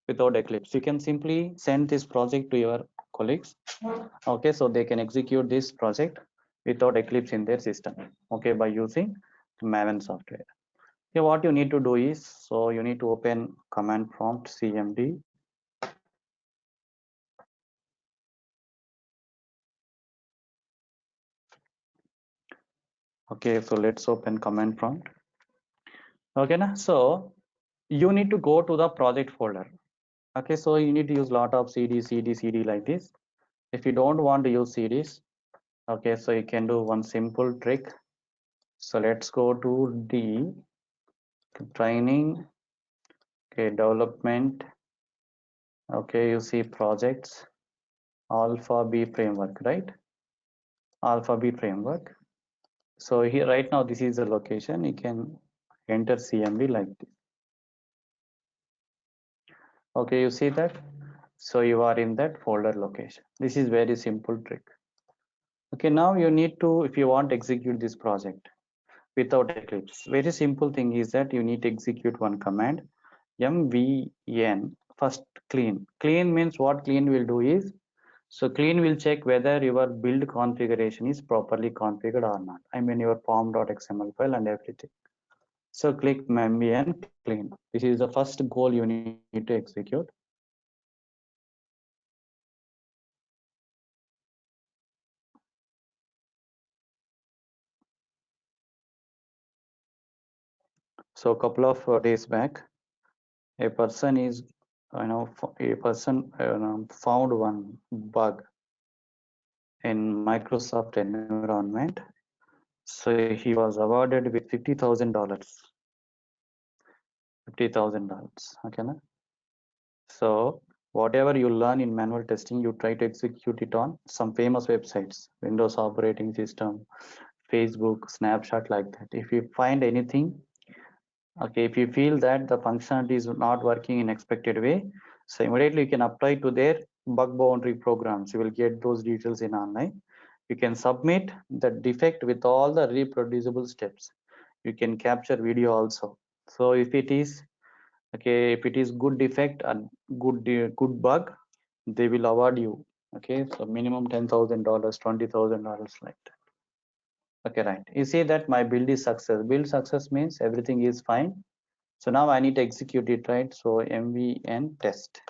you can simply send this project to your colleagues. Okay, so they can execute this project without Eclipse in their system. Okay, by using Maven software. Okay, what you need to do is, so you need to open command prompt cmd. Okay, so let's open command prompt. Okay, na? So you need to go to the project folder. Okay, so you need to use lot of cd like this. If you don't want to use cds, okay, so you can do one simple trick. So let's go to the training, okay, development. Okay, you see projects, alpha b framework, right? Alpha b framework. So here right now this is the location. You can enter cmd like this. Okay, you see that? So you are in that folder location. This is very simple trick. Okay, now you need to, if you want to execute this project without Eclipse, very simple thing is that you need to execute one command, mvn first clean. Clean means what clean will do is, so clean will check whether your build configuration is properly configured or not. I mean your form.xml file and everything. So click mvn clean. This is the first goal you need to execute. So a couple of days back, a person is, a person found one bug in Microsoft environment. So he was awarded with $50,000. $50,000. Okay, na? So whatever you learn in manual testing, you try to execute it on some famous websites, Windows operating system, Facebook, Snapshot, like that. If you find anything, okay, if you feel that the functionality is not working in expected way, so immediately you can apply to their bug boundary programs. You will get those details in online. You can submit the defect with all the reproducible steps. You can capture video also. So if it is okay, if it is good defect and good bug, they will award you. Okay, so minimum $10,000, $20,000 like that. Okay, right. You see that my build is success. Build success means everything is fine. So now I need to execute it, right? So mvn test.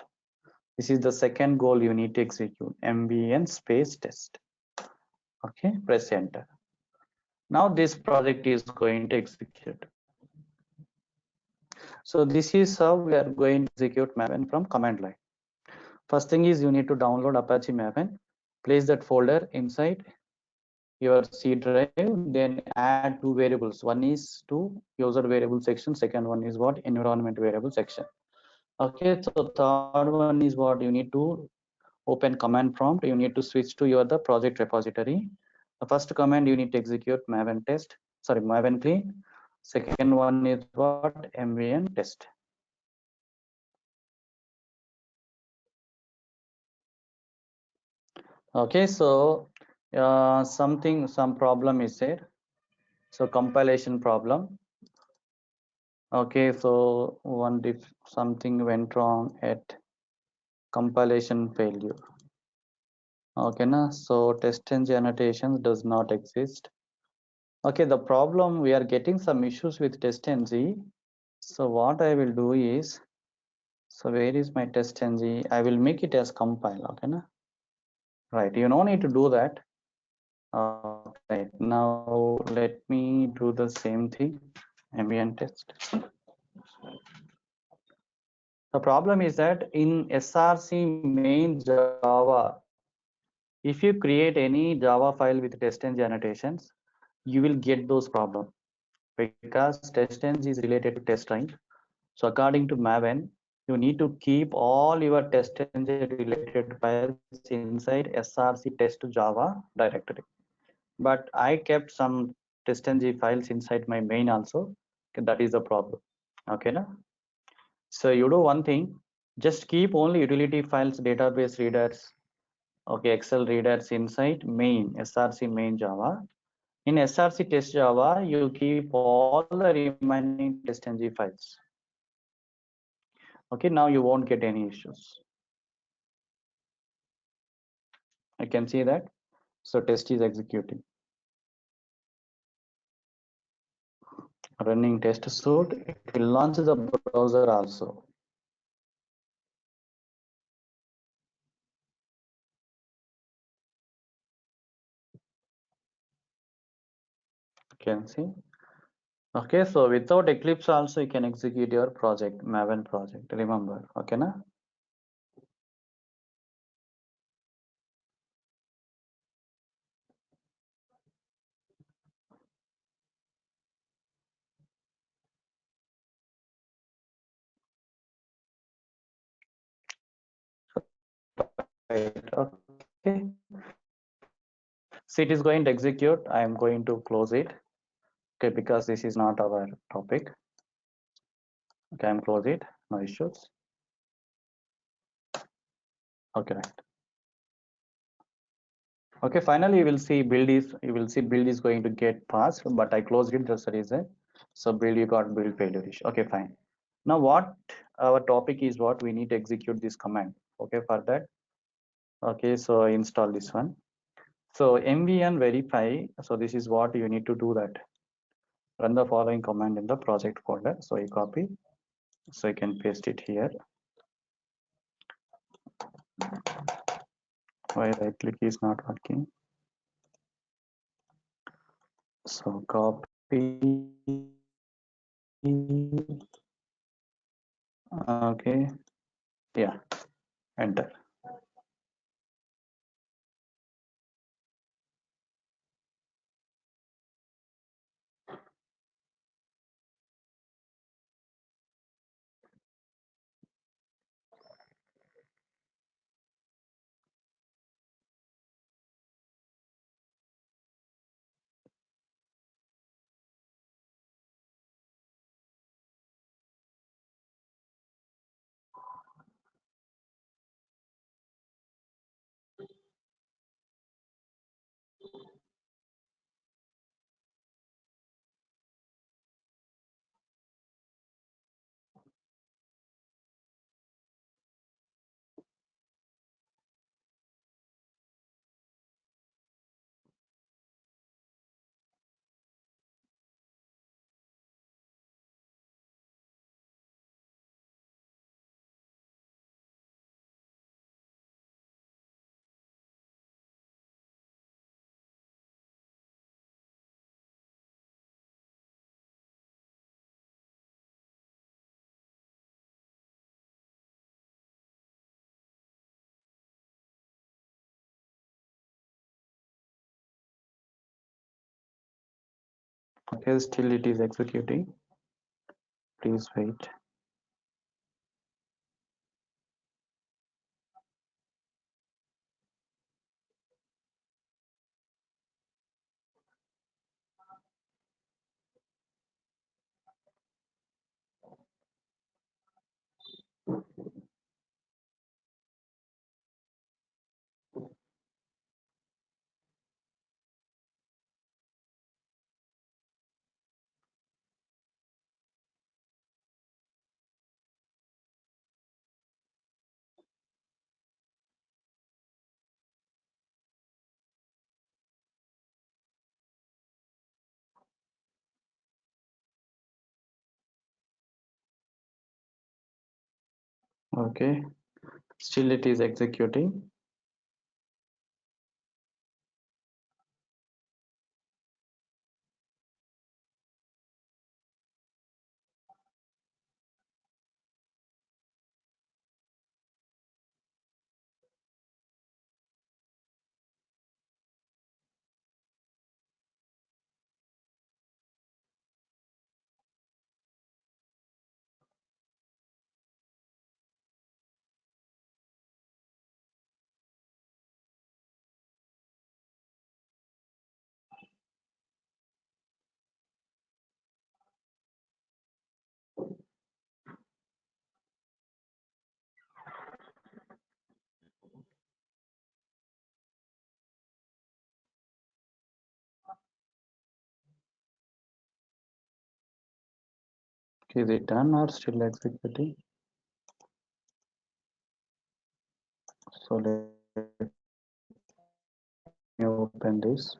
This is the second goal you need to execute, mvn space test. Okay, press enter. Now this project is going to execute. So this is how we are going to execute Maven from command line. First thing is you need to download Apache Maven, place that folder inside your C drive, then add two variables. One is to user variable section, second one is what, environment variable section. Okay, so third one is what, you need to open command prompt. You need to switch to your the project repository. The first command you need to execute Maven test, sorry, Maven clean. Second one is what, mvn test. Okay, so some problem is there. So compilation problem. Okay, so if something went wrong at compilation failure. Okay, na? So TestNG annotations does not exist. Okay, the problem, we are getting some issues with TestNG. So what I will do is, so where is my TestNG? I will make it as compile. Okay, na? Right, you no need to do that. Okay, now let me do the same thing, ambient test. The problem is that in SRC main Java, if you create any Java file with testng annotations, you will get those problems because testng is related to test, right? So according to Maven, you need to keep all your testng related files inside src test Java directory. But I kept some testng files inside my main also. Okay, that is the problem. Okay, na? So you do one thing, just keep only utility files, database readers, okay, Excel readers inside main, src main Java. In src test Java, you keep all the remaining testng files. Okay, now you won't get any issues. I can see that. So test is executing. Running test suite, it will launch the browser also. You can see. Okay, so without Eclipse also you can execute your project, Maven project. Remember, okay, na? Right. Okay. So it is going to execute. I am going to close it. Okay, because this is not our topic. Okay, I'm close it. No issues. Okay, right. Okay, finally you will see build is going to get passed, but I closed it, that's the reason. So build, you got build failure issue. Okay, fine. Now what our topic is, what we need to execute this command. Okay, for that. Okay, so install this one. So mvn verify. So this is what you need to do, that run the following command in the project folder. So you copy, so you can paste it here. Why right click is not working? So copy. Okay, yeah, enter. Okay, still it is executing. Please wait. Okay, still it is executing. Is it done or still executing? So let me open this.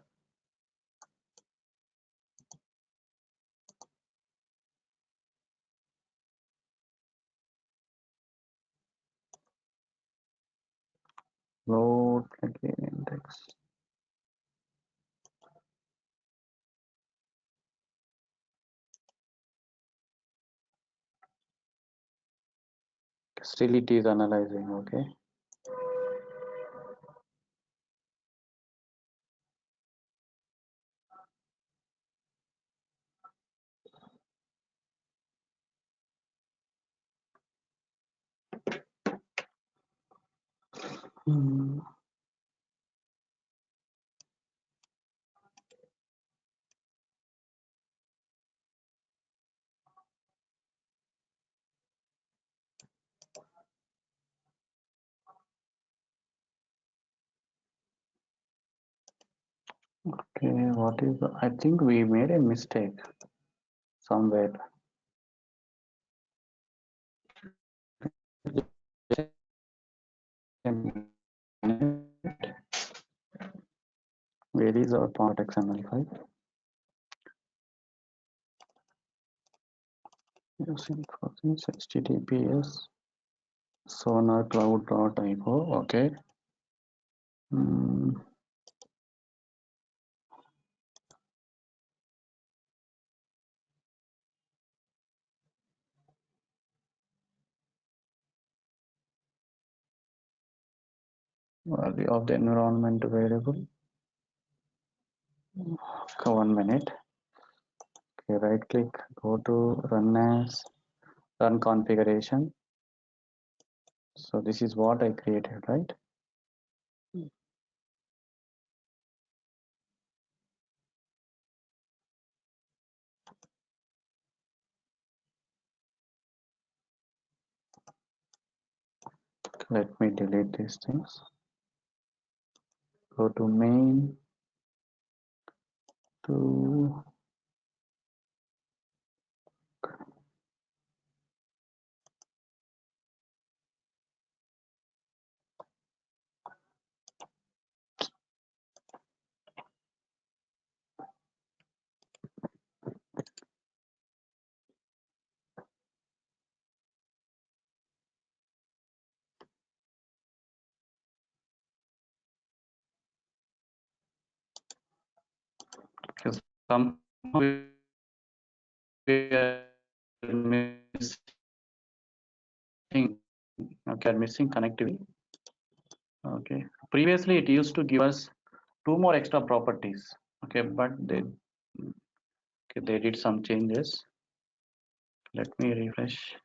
Load plugin index. Still it is analyzing, okay. Hmm. Okay, what is the, I think we made a mistake somewhere. Where is our part XML file? Using process HTTPS sonarcloud.info. Okay. Hmm. Value of the environment variable. Okay, 1 minute. Okay, right click, go to run as run configuration. So this is what I created, right? Let me delete these things. Go to main to because somehow we are missing, okay, are missing connectivity. Okay, previously it used to give us 2 more extra properties. Okay, but they did some changes. Let me refresh.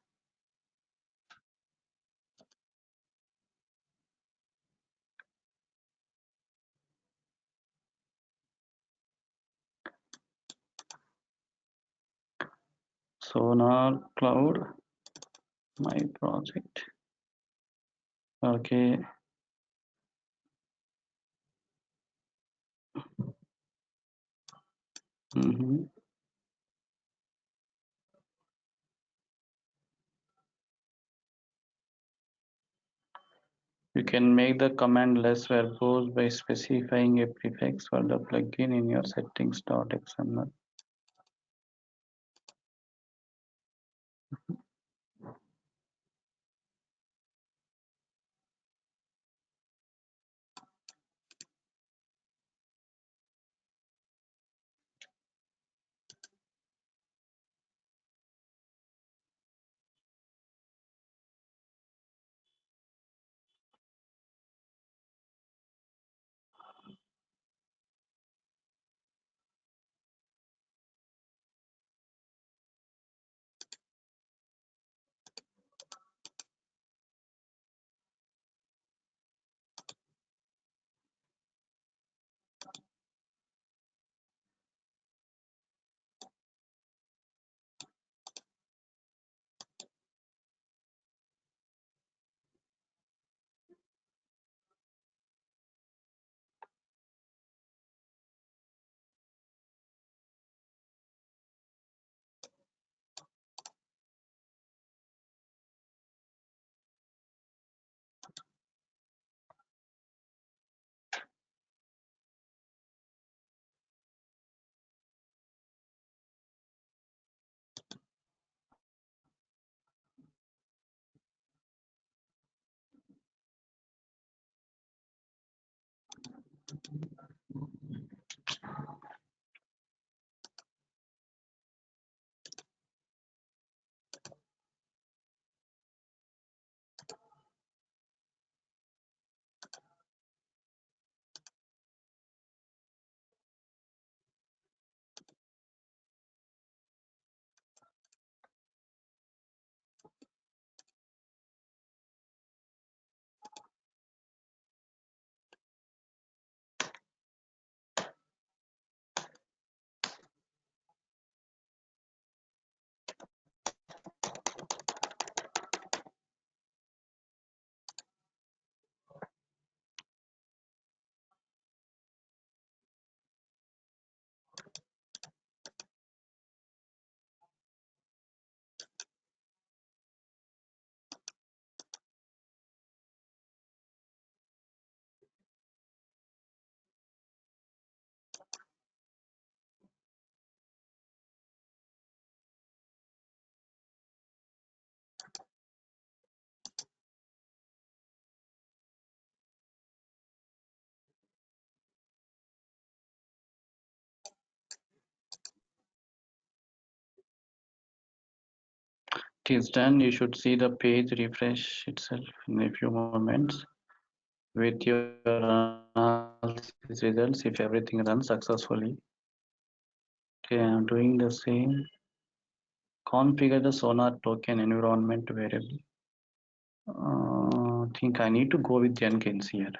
Sonar Cloud, my project. Okay. Mhm. You can make the command less verbose by specifying a prefix for the plugin in your settings.xml. It is done. You should see the page refresh itself in a few moments with your analysis results if everything runs successfully. Okay, I'm doing the same. Configure the Sonar token environment variable. I think I need to go with Jenkins here.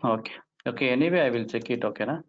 Okay. Okay. Anyway, I will check it. Okay, na?